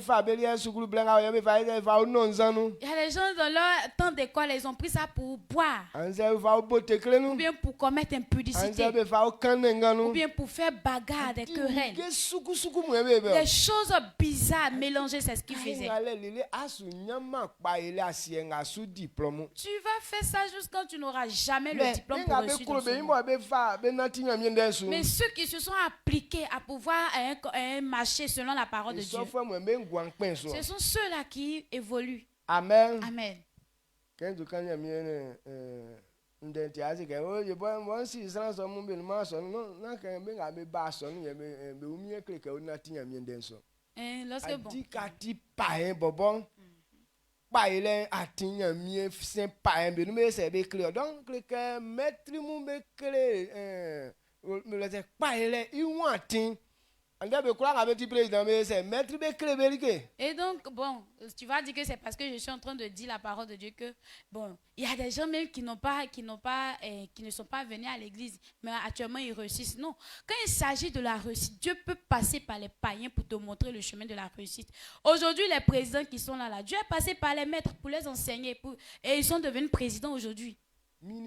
a des gens dans leur temps d'école, ils ont pris ça pour boire, ou bien pour commettre impudicité, ou bien pour faire bagarre, des querelles. Des choses bizarres mélangées, c'est ce qu'ils faisaient. Tu vas faire ça juste quand tu n'auras jamais le diplôme pour réussir. Mais ceux qui se sont appliqués à pouvoir marcher selon la parole de Dieu, ce sont ceux-là qui évoluent. Amen. Amen. Lorsque bon. Et donc, bon, tu vas dire que c'est parce que je suis en train de dire la parole de Dieu que, bon, il y a des gens même qui ne sont pas venus à l'église, mais actuellement ils réussissent. Non, quand il s'agit de la réussite, Dieu peut passer par les païens pour te montrer le chemin de la réussite. Aujourd'hui, les présidents qui sont là, Dieu est passé par les maîtres pour les enseigner, et ils sont devenus présidents aujourd'hui. Les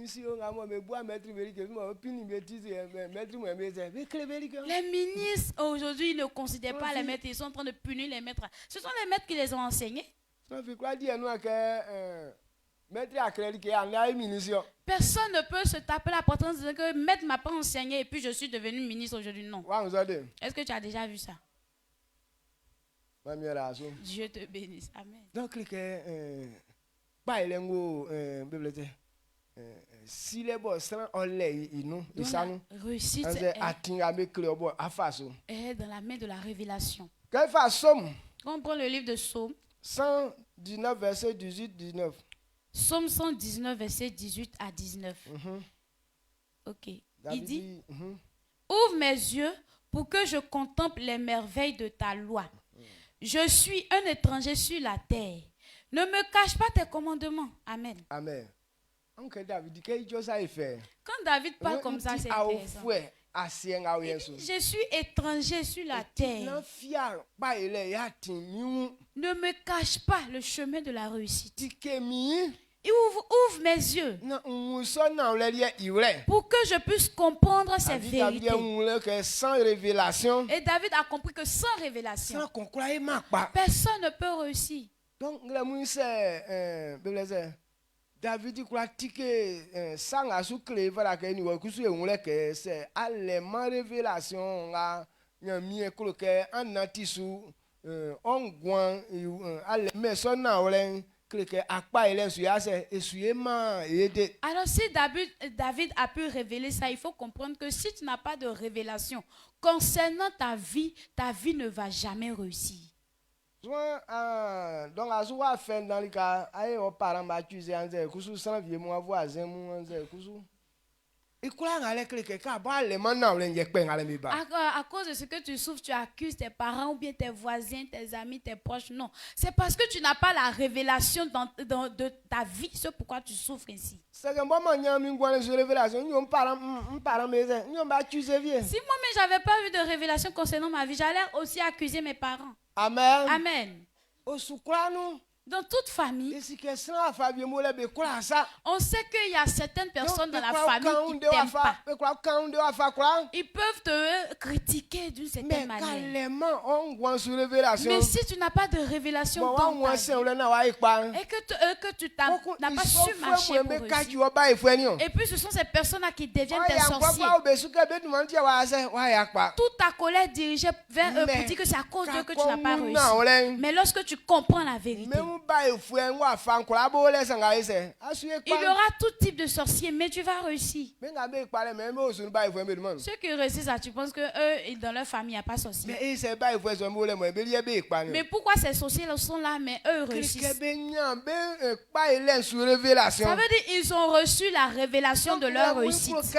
ministres aujourd'hui ne considèrent pas les maîtres, ils sont en train de punir les maîtres. Ce sont les maîtres qui les ont enseignés. Personne ne peut se taper la poitrine en disant que maître ne m'a pas enseigné et puis je suis devenu ministre aujourd'hui. Non. Est-ce que tu as déjà vu ça? Dieu te bénisse. Amen. Donc, si les boss réussite est dans la main de la révélation. Quand on prend le livre de Psaume 119, verset 18-19. Psaume 119, verset 18 à 19. Ok. Il dit, ouvre mes yeux pour que je contemple les merveilles de ta loi. Je suis un étranger sur la terre. Ne me cache pas tes commandements. Amen. Amen. Quand David parle comme ça, c'est intéressant. Je suis étranger sur la terre. Ne me cache pas le chemin de la réussite. Ouvre mes yeux pour que je puisse comprendre ces vérités. Et David a compris que sans révélation, personne ne peut réussir. Donc, David dit que sang sous clé voilà que nous que c'est allemand révélation là mi que en atisu on guan allemand son na olen que akpa ele suya c'est esuyema aider. Alors si David a pu révéler ça, il faut comprendre que si tu n'as pas de révélation concernant ta vie ne va jamais réussir. Donc à souvent faire dans le cas aïe aux parents m'accuser en disant que sans vieux mon voisin mon disant que et quoi aller cliquer car bah les maintenant les yekpen aller mi ba à cause de ce que tu souffres tu accuses tes parents ou bien tes voisins tes amis tes proches. Non, c'est parce que tu n'as pas la révélation de ta vie, c'est pourquoi tu souffres ainsi. C'est que moi mi ngwa sur révélation nous parents mais nous m'accuser vieux. Si moi-même j'avais pas vu de révélation concernant ma vie, j'allais aussi accuser mes parents. Amen. Amen. Dans toute famille, on sait qu'il y a certaines personnes dans la famille qui ne t'aiment pas. Ils peuvent te critiquer d'une certaine manière. Mais si tu n'as pas de révélation dans ta vie, et que tu n'as pas su marcher pour réussir, et puis ce sont ces personnes-là qui deviennent tes sorciers. Toute ta colère dirigée vers eux pour dire que c'est à cause d'eux que tu n'as pas réussi. Mais lorsque tu comprends la vérité, il y aura tout type de sorciers, mais tu vas réussir. Ceux qui réussissent, tu penses que eux, dans leur famille, il n'y a pas de sorciers. Mais pourquoi ces sorciers sont là, mais eux réussissent? Ça veut dire qu'ils ont reçu la révélation de leur réussite. Donc ce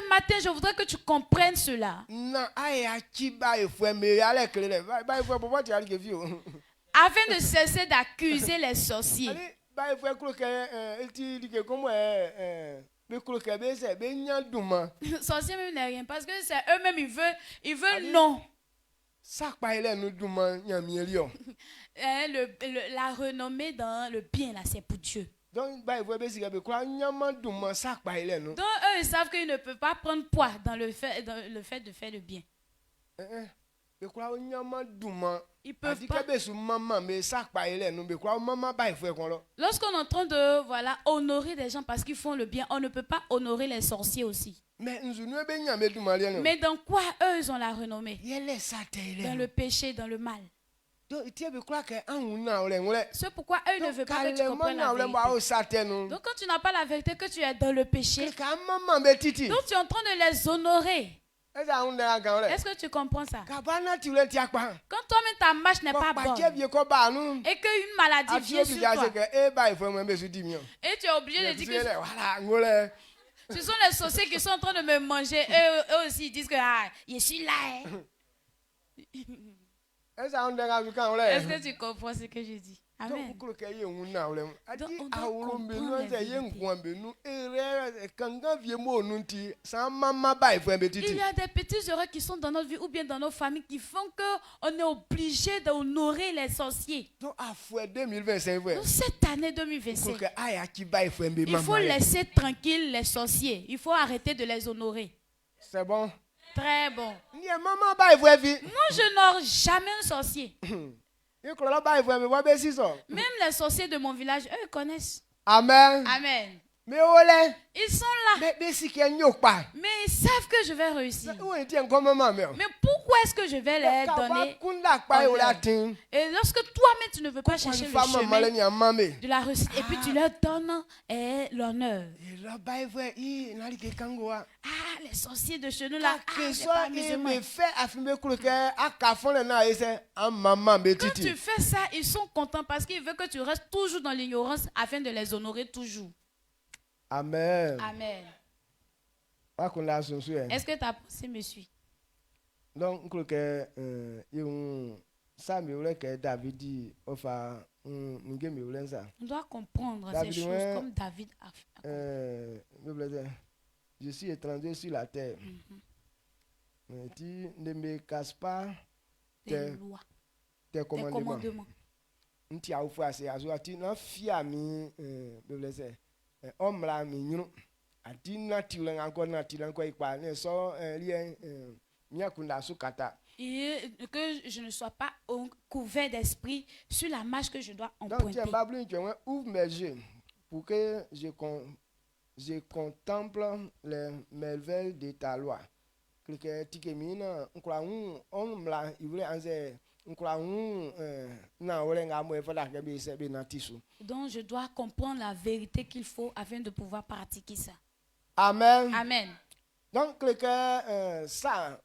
matin, je voudrais que tu comprennes cela. Afin de cesser d'accuser les sorciers. Sorciers même n'est rien parce que c'est eux-mêmes ils veulent non. La renommée dans le bien là c'est pour Dieu. Donc eux ils savent qu'ils ne peuvent pas prendre poids dans le fait de faire le bien. Ils peuvent pas. Lorsqu'on est en train de honorer des gens parce qu'ils font le bien, on ne peut pas honorer les sorciers aussi. Mais dans quoi eux ils ont la renommée? Dans le péché, dans le mal. C'est pourquoi eux ne veulent pas que tu comprennes la vérité. Donc quand tu n'as pas la vérité, que tu es dans le péché, donc tu es en train de les honorer. Est-ce que tu comprends ça? Quand toi-même ta marche n'est pas bonne et qu'une maladie vient sur toi, et tu es obligé de dire que ce sont les sorciers qui sont en train de me manger. Eux aussi ils disent que je suis là. Est-ce que tu comprends ce que je dis? Amen. Donc, on doit comprendre la vérité. Il y a des petites erreurs qui sont dans notre vie ou bien dans nos familles qui font qu'on est obligé d'honorer les sorciers. Donc cette année 2025, il faut laisser tranquille les sorciers. Il faut arrêter de les honorer. C'est bon? Très bon. Moi, je n'honore jamais un sorcier. Même les sorciers de mon village, eux, connaissent. Amen. Amen. Ils sont là. Mais ils savent que je vais réussir. Mais pourquoi est-ce que je vais les donner honneur? Et lorsque toi-même tu ne veux pas chercher le chemin de la réussite, et puis tu leur donnes l'honneur. Ah, les sorciers de chez nous là. Quand tu fais ça, ils sont contents parce qu'ils veulent que tu restes toujours dans l'ignorance afin de les honorer toujours. Amen. Amen. Est-ce que ta pensée me suit? Donc, on doit comprendre ces choses comme David a fait. Je suis étranger sur la terre. Tu ne me casses pas tes lois, tes commandements. Tu as offert à tu n'as fiami, homme là, mignon. A dit naturel encore quoi, ne so lien, et que je ne sois pas couvert d'esprit sur la marche que je dois emprunter. Donc, ouvre mes yeux pour que je contemple les merveilles de ta loi. Donc je dois comprendre la vérité qu'il faut afin de pouvoir pratiquer ça. Amen. Amen. Donc ça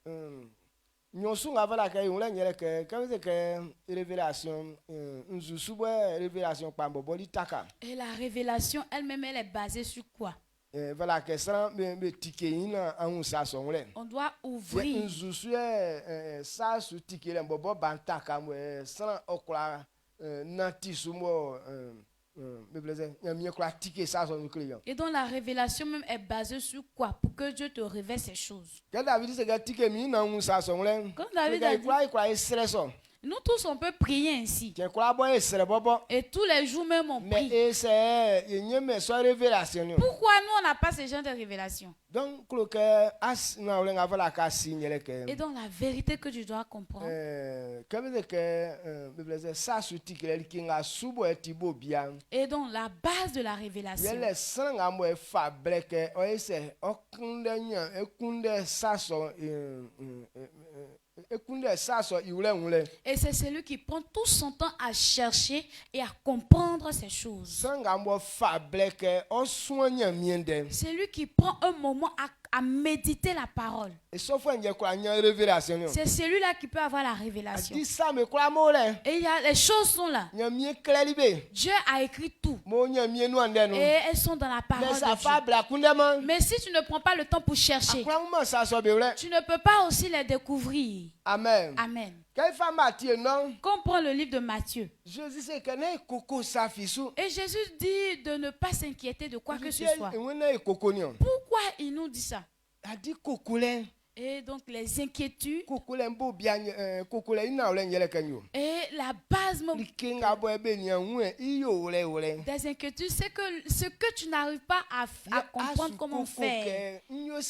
et la révélation elle-même, elle est basée sur quoi? On doit ouvrir. Et donc la révélation même est basée sur quoi? Pour que Dieu te révèle ces choses. Quand David a dit, nous tous on peut prier ainsi. Et tous les jours même on prie. Pourquoi nous on n'a pas ce genre de révélation? Et donc la vérité que tu dois comprendre. Et donc la base de la révélation. Et c'est celui qui prend tout son temps à chercher et à comprendre ces choses. C'est lui qui prend un moment à méditer la parole. C'est celui-là qui peut avoir la révélation. Et les choses sont là. Dieu a écrit tout. Et elles sont dans la parole de Dieu. Mais si tu ne prends pas le temps pour chercher, tu ne peux pas aussi les découvrir. Amen. Amen. Comprends le livre de Matthieu. Et Jésus dit de ne pas s'inquiéter de quoi que ce soit. Pourquoi il nous dit ça? Et donc les inquiétudes. Et la base des inquiétudes, c'est que ce que tu n'arrives pas à comprendre comment faire. Donc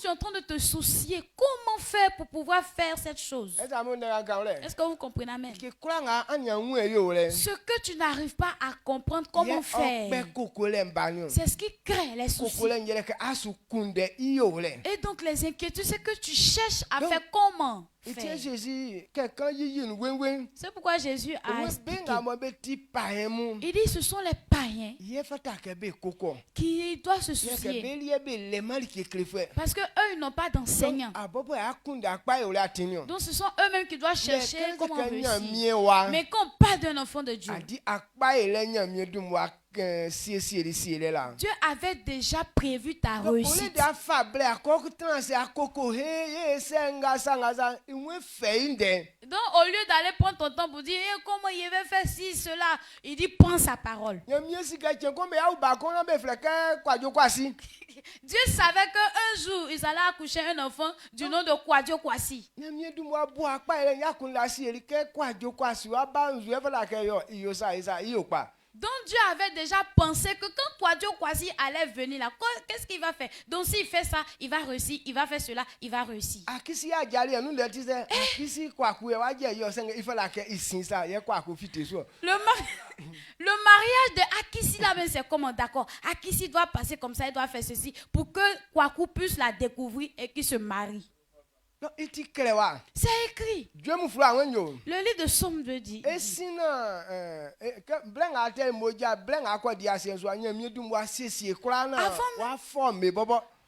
tu es en train de te soucier comment faire pour pouvoir faire cette chose. Est-ce que vous comprenez? Amen. Ce que tu n'arrives pas à comprendre comment faire, c'est ce qui crée les soucis. Et donc les inquiétudes, c'est que tu cherches à faire comment faire. C'est pourquoi Jésus a expliqué. Il dit ce sont les païens qui doivent se soucier. Parce qu'eux, ils n'ont pas d'enseignants. Donc ce sont eux-mêmes qui doivent chercher comment réussir. Mais quand on parle d'un enfant de Dieu, Dieu avait déjà prévu ta réussite. Donc au lieu d'aller prendre ton temps pour dire comment il va faire ci, cela, il dit prends sa parole. Dieu savait qu'un jour ils allaient accoucher un enfant du nom de Kwadjo Kwasi. Donc Dieu avait déjà pensé que quand Kwadjo Kwasi allait venir là, qu'est-ce qu'il va faire? Donc s'il fait ça, il va réussir. Il va faire cela, il va réussir. Le mariage de Akissi là, c'est comment? D'accord. Akissi doit passer comme ça, il doit faire ceci pour que Kwaku puisse la découvrir et qu'il se marie. C'est écrit. Le livre de Somme veut dire.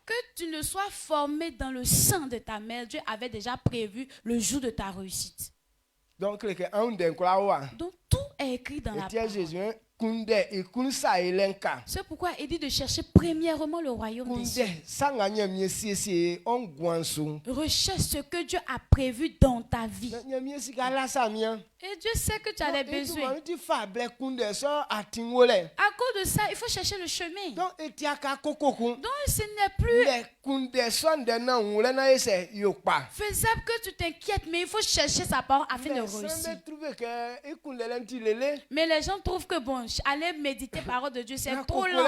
Que tu ne sois formé dans le sang de ta mère, Dieu avait déjà prévu le jour de ta réussite. Donc tout est écrit dans la parole. C'est pourquoi il dit de chercher premièrement le royaume des cieux. Recherche ce que Dieu a prévu dans ta vie. Et Dieu sait que tu as des besoins. À cause de ça, il faut chercher le chemin. Donc ce n'est plus faisable que tu t'inquiètes, mais il faut chercher sa parole afin de réussir. Mais les gens trouvent que bon, aller méditer la parole de Dieu, c'est trop long.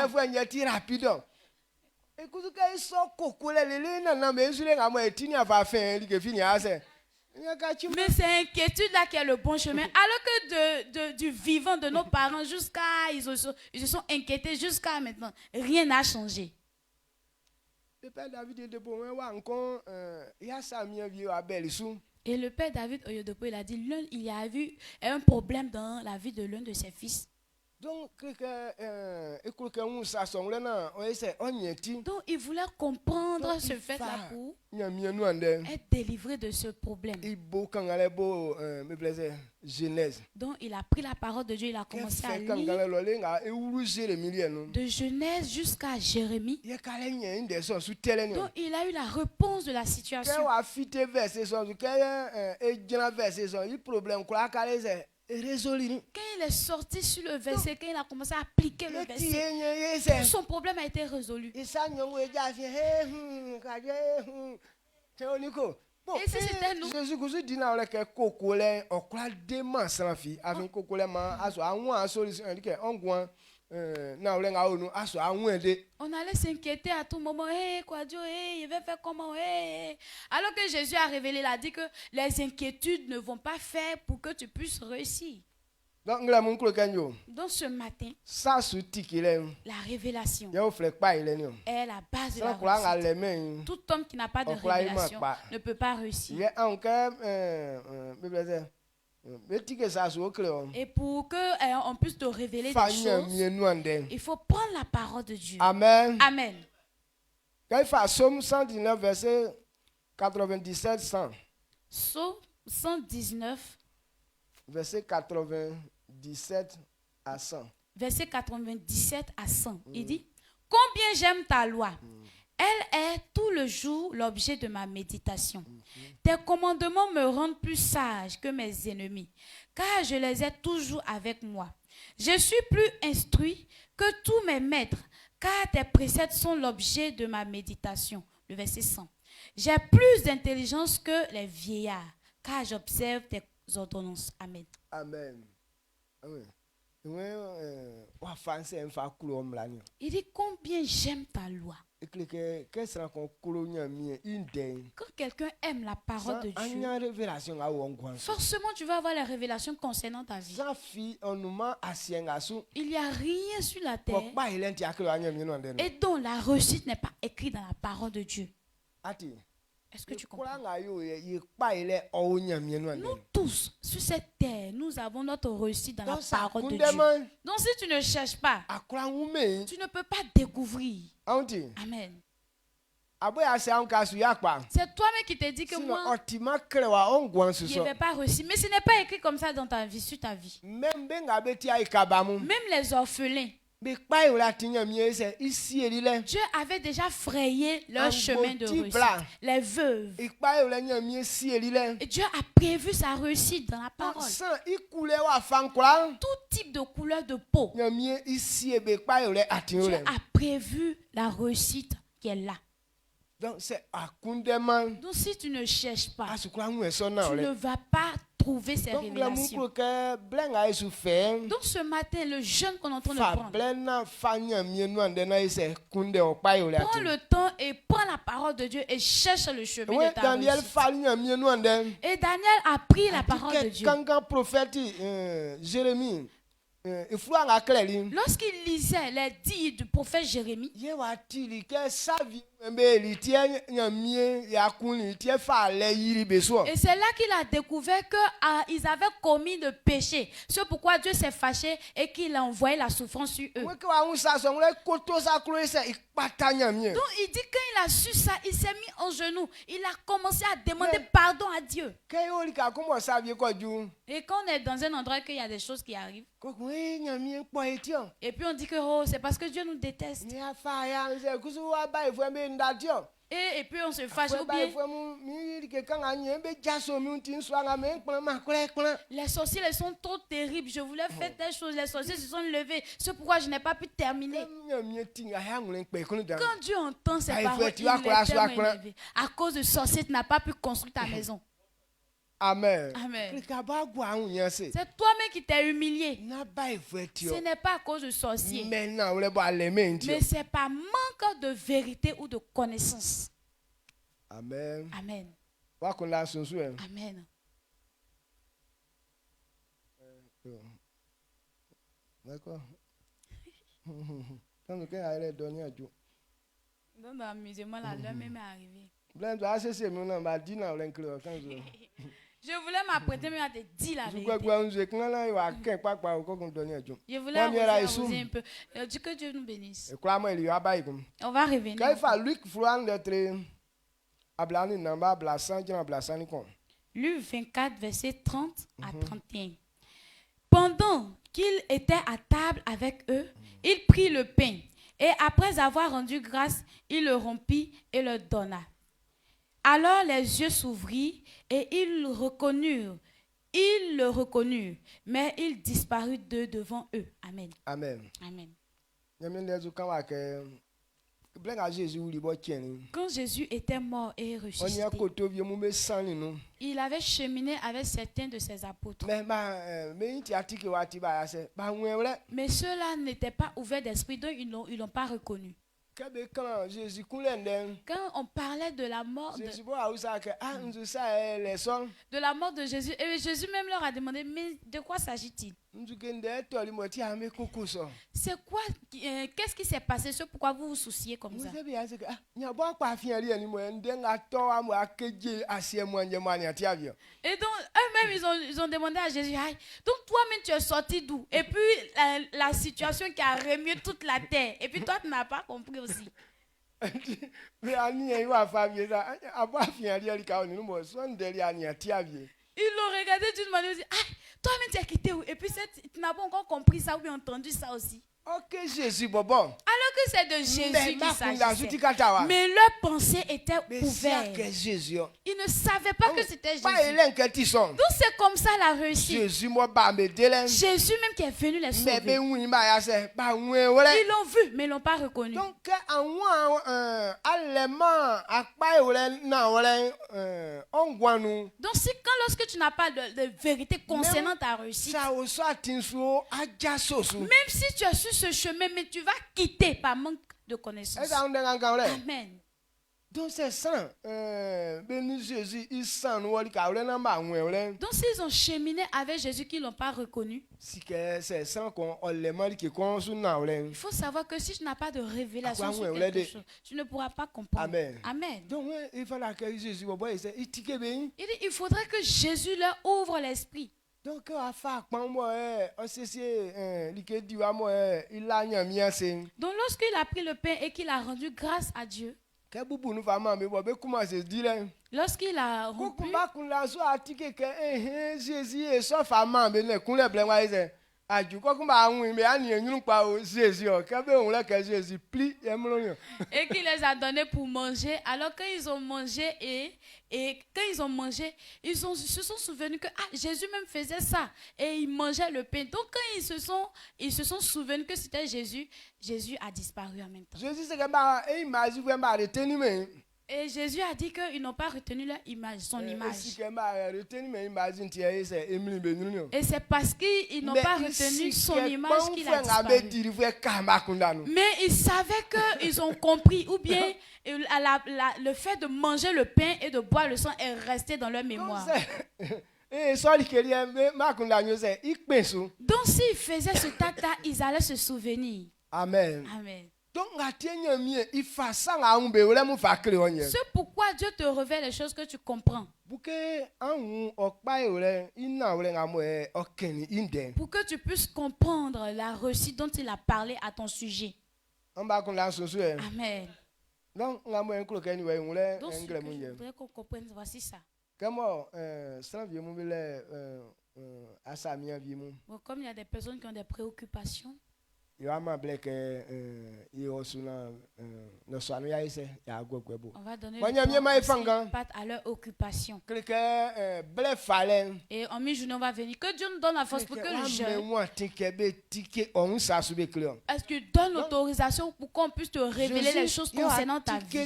Mais c'est inquiétude là qui est le bon chemin. Alors que du vivant de nos parents jusqu'à ils se sont inquiétés jusqu'à maintenant, rien n'a changé. Le père David et le père David Oyedepo, il a dit il y a eu un problème dans la vie de l'un de ses fils. Donc il voulait comprendre ce fait-là pour être délivré de ce problème. Donc il a pris la parole de Dieu, il a commencé à lire de Genèse jusqu'à Jérémie. Donc il a eu la réponse de la situation. Quand il est sorti sur le verset, quand il a commencé à appliquer le verset, son problème a été résolu. Et si c'était nous, on allait s'inquiéter à tout moment. Quoi Dieu, il va faire comment? Alors que Jésus a révélé, il a dit que les inquiétudes ne vont pas faire pour que tu puisses réussir. Donc ce matin, la révélation est la base de la réussite. Tout homme qui n'a pas de révélation ne peut pas réussir. Et pour qu'on puisse te révéler des choses, il faut prendre la parole de Dieu. Amen. Amen. Psalm 119, verset 97-100. Psalm 119, verset 97 à 100. Verset 97 à 100. Il dit, combien j'aime ta loi. Elle est tout le jour l'objet de ma méditation. Tes commandements me rendent plus sage que mes ennemis, car je les ai toujours avec moi. Je suis plus instruit que tous mes maîtres, car tes préceptes sont l'objet de ma méditation. Le verset 100. J'ai plus d'intelligence que les vieillards, car j'observe tes ordonnances. Amen. Amen. Amen. Il dit combien j'aime ta loi. Quand quelqu'un aime la parole de Dieu, forcément tu vas avoir les révélations concernant ta vie. Il n'y a rien sur la terre et dont la réussite n'est pas écrite dans la parole de Dieu. Est-ce que tu comprends? Nous tous, sur cette terre, nous avons notre réussite dans la parole de Dieu. Donc si tu ne cherches pas, tu ne peux pas découvrir. Amen. C'est toi-même qui te dis que moi, je ne vais pas réussir. Mais ce n'est pas écrit comme ça dans ta vie, sur ta vie. Même les orphelins, Dieu avait déjà frayé leur chemin de réussite. Les veuves. Et Dieu a prévu sa réussite dans la parole. Tout type de couleur de peau. Dieu a prévu la réussite qui est là. Donc si tu ne cherches pas, tu ne vas pas trouver ces révélations. Donc ce matin, le jeûne qu'on est en train de prendre, prends le temps et prends la parole de Dieu et cherche le chemin de ta réussite. Et Daniel a pris la parole de Dieu. Quand prophète Jérémie, lorsqu'il lisait les dires du prophète Jérémie, et c'est là qu'il a découvert qu'ils avaient commis le péché. C'est pourquoi Dieu s'est fâché et qu'il a envoyé la souffrance sur eux. Donc il dit quand il a su ça, il s'est mis en genoux. Il a commencé à demander pardon à Dieu. Et quand on est dans un endroit qu'il y a des choses qui arrivent, et puis on dit que c'est parce que Dieu nous déteste. Et puis on se fâche. Les sorciers ils sont trop terribles. Je voulais faire des choses. Les sorciers se sont levés. C'est pourquoi je n'ai pas pu terminer. Quand Dieu entend ces paroles, il est tellement élevé. À cause de sorciers, tu n'as pas pu construire ta maison. Amen. Amen. C'est toi-même qui t'es humilié. Ce n'est pas à cause de sorciers. Mais c'est par manque de vérité ou de connaissance. Amen. Amen. Amen. D'accord. Dans l'amusement, l'heure même est arrivée. Je voulais m'apprêter même à te dire la vérité. Je voulais vous un peu. Dis que Dieu nous bénisse. On va revenir. Luc 24, verset 30 à 31. Pendant qu'il était à table avec eux, il prit le pain et après avoir rendu grâce, il le rompit et le donna. Alors les yeux s'ouvrirent et ils le reconnurent, mais il disparut devant eux. Amen. Amen. Amen. Quand Jésus était mort et ressuscité, il avait cheminé avec certains de ses apôtres. Mais ceux-là n'étaient pas ouverts d'esprit, donc ils n'ont pas reconnu. Quand on parlait de la mort de Jésus, et Jésus même leur a demandé, mais de quoi s'agit-il? C'est quoi? Qu'est-ce qui s'est passé? C'est pourquoi vous vous souciez comme ça? Et donc eux-mêmes ils ont demandé à Jésus, donc toi-même tu es sorti d'où? Et puis la situation qui a remué toute la terre, et puis toi tu n'as pas compris aussi. Ils l'ont regardé d'une manière, ils ont dit, toi-même tu es quitté où? Et puis tu n'as pas encore compris ça ou bien entendu ça aussi. Alors que c'est de Jésus qu'il s'agissait. Mais leur pensée était ouverte. Ils ne savaient pas que c'était Jésus. Donc c'est comme ça la réussite. Jésus même qui est venu les sauver. Ils l'ont vu, mais ils ne l'ont pas reconnu. Donc lorsque tu n'as pas de vérité concernant ta réussite, même si tu as su ce chemin, mais tu vas quitter par manque de connaissance. Amen. Donc c'est ça. Donc s'ils ont cheminé avec Jésus qu'ils ne l'ont pas reconnu, il faut savoir que si tu n'as pas de révélation sur quelque chose, tu ne pourras pas comprendre. Amen. Amen. Donc il faudrait que Jésus leur ouvre l'esprit. Donc lorsqu'il a pris le pain et qu'il a rendu grâce à Dieu, lorsqu'il a rompu, et qu'il les a donnés pour manger. Alors quand ils ont mangé et quand ils ont mangé, ils se sont souvenus que Jésus même faisait ça et il mangeait le pain. Donc quand ils se sont souvenus que c'était Jésus, Jésus a disparu en même temps. Et Jésus a dit qu'ils n'ont pas retenu leur image, son image. Et c'est parce qu'ils n'ont pas retenu son image qu'il a disparu. Mais ils savaient qu'ils ont compris, ou bien le fait de manger le pain et de boire le sang est resté dans leur mémoire. Donc s'ils faisaient ce acte-là, ils allaient se souvenir. Amen. Amen. C'est pourquoi Dieu te révèle les choses que tu comprends. Pour que tu puisses comprendre la réussite dont il a parlé à ton sujet. Amen. Donc, je voudrais qu'on comprenne, voici ça. Comme il y a des personnes qui ont des préoccupations, on va donner à leur occupation. Et en mi-journée, on va venir. Que Dieu nous donne la force pour que le jeune. Est-ce que donne l'autorisation pour qu'on puisse te révéler les choses concernant ta vie? Et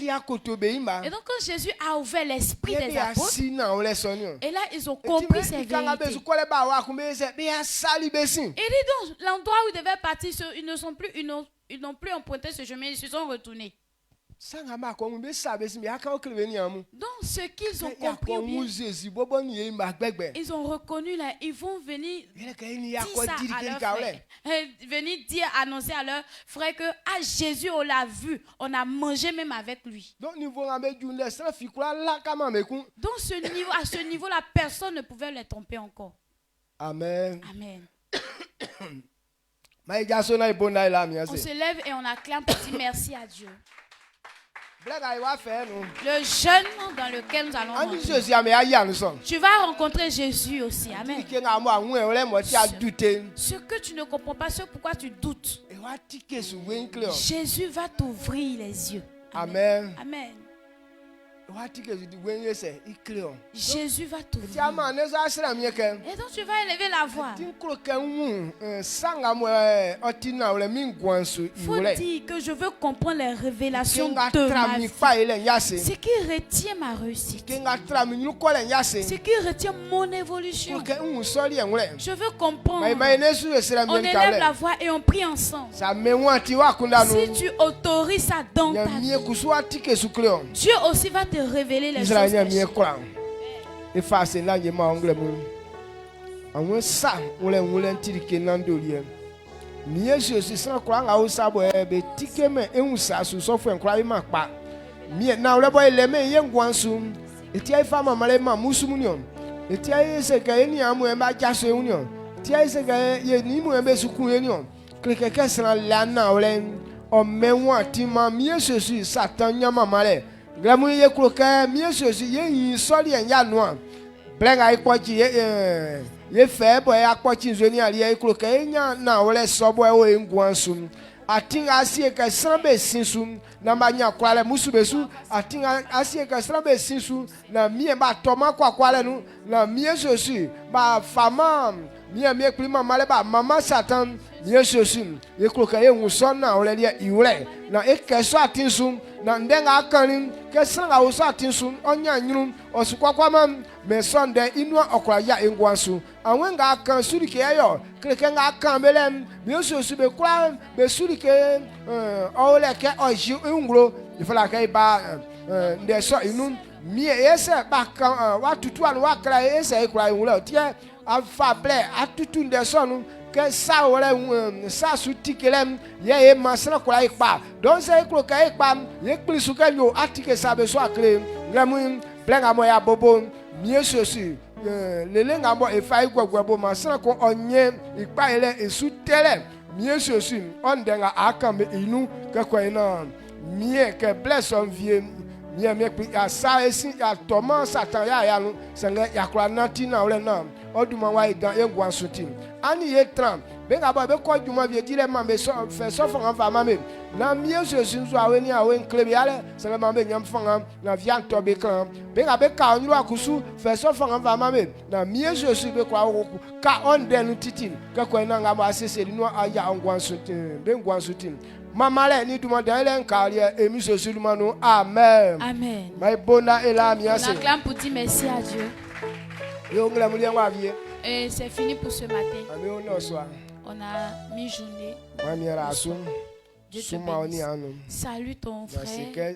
donc, quand Jésus a ouvert l'esprit des apôtres, et là, ils ont compris ces vérités. Il dit donc, l'endroit où ils devaient partir, ils n'ont plus emprunté ce chemin, ils se sont retournés. Donc ce qu'ils ont compris bien, ils ont reconnu là, ils vont venir dire ça à leurs frères, venir dire, annoncer à leurs frères que Jésus on l'a vu, on a mangé même avec lui. Donc à ce niveau-là, personne ne pouvait les tromper encore. Amen. Amen. On se lève et on acclame pour dire merci à Dieu. Le jeûne dans lequel nous allons rentrer. Tu vas rencontrer Jésus aussi. Amen. Ce que tu ne comprends pas, ce pourquoi tu doutes, Jésus va t'ouvrir les yeux. Amen. Amen. Jésus va t'ouvrir. Et donc tu vas élever la voix. Faut dire que je veux comprendre les révélations de ma vie. Ce qui retient ma réussite. Ce qui retient mon évolution. Je veux comprendre. On élève la voix et on prie ensemble. Si tu autorises ça dans ta vie, Dieu aussi va te révéler les choses. Glamuye kuloka miyesu ye soli enya noa blenga ikpochi ye febo ya kpochi zoni ali ye kuloka enya na ole sobo e ngwansum atinga asie ka srambe sinsu na manya kwale musubesu atinga asie ka srambe sinsu na mie ba toma kwale nu na miyesu ba fama mie klima male ba mama satan miyesu ye kuloka ye ngusona ole dia iwle na ekeso atinsu na ndenga akanin kesanga usa tinsu onya nyuru osukwakwa me sonde inua okwaya engwansu awenga akan surike yo krekenga akan belem biosu be kwa be surike oleke oji ngro ifala kai ba ndeso inu mie ese ba kan watutu anu wakra ese ikra ngro tie afa ble atutu ndeso nu que ça aurait ça soutikelem ye masra kwa ikpa don se iklo ka ikpa ye klisu ka yo atike sa be so akre ngamu blenga mo ya bobo miesosi lele ngamo efa igwagwabo masra ko onye ikpa ele esutele miesosi ondenga akame inu ka kwa ina mie ke bless on vie mie me ya sa esi ya toma satan ya no senga ya kwa nati na ole na oduma wa idan engwan sutim ani yetram benga ba be ko djuma vie dire ma be so fe so fon fa ma me na mie so sinzo aweni awen klebe ale sele ma be nyam fon na vian to be kan benga be ka onru akusu fe so fon fa ma me na mie so si be kwa ka onde no titin ka ko na ngam asese no aya ongwan sutim be ngwan sutim Maman, ni demande un carrière et mis sur nous. Amen. Amen. Mais bonne et la mienne. On acclame pour dire merci à Dieu. Et c'est fini pour ce matin. On a mi-journée. Dieu te bénisse. Salue ton frère.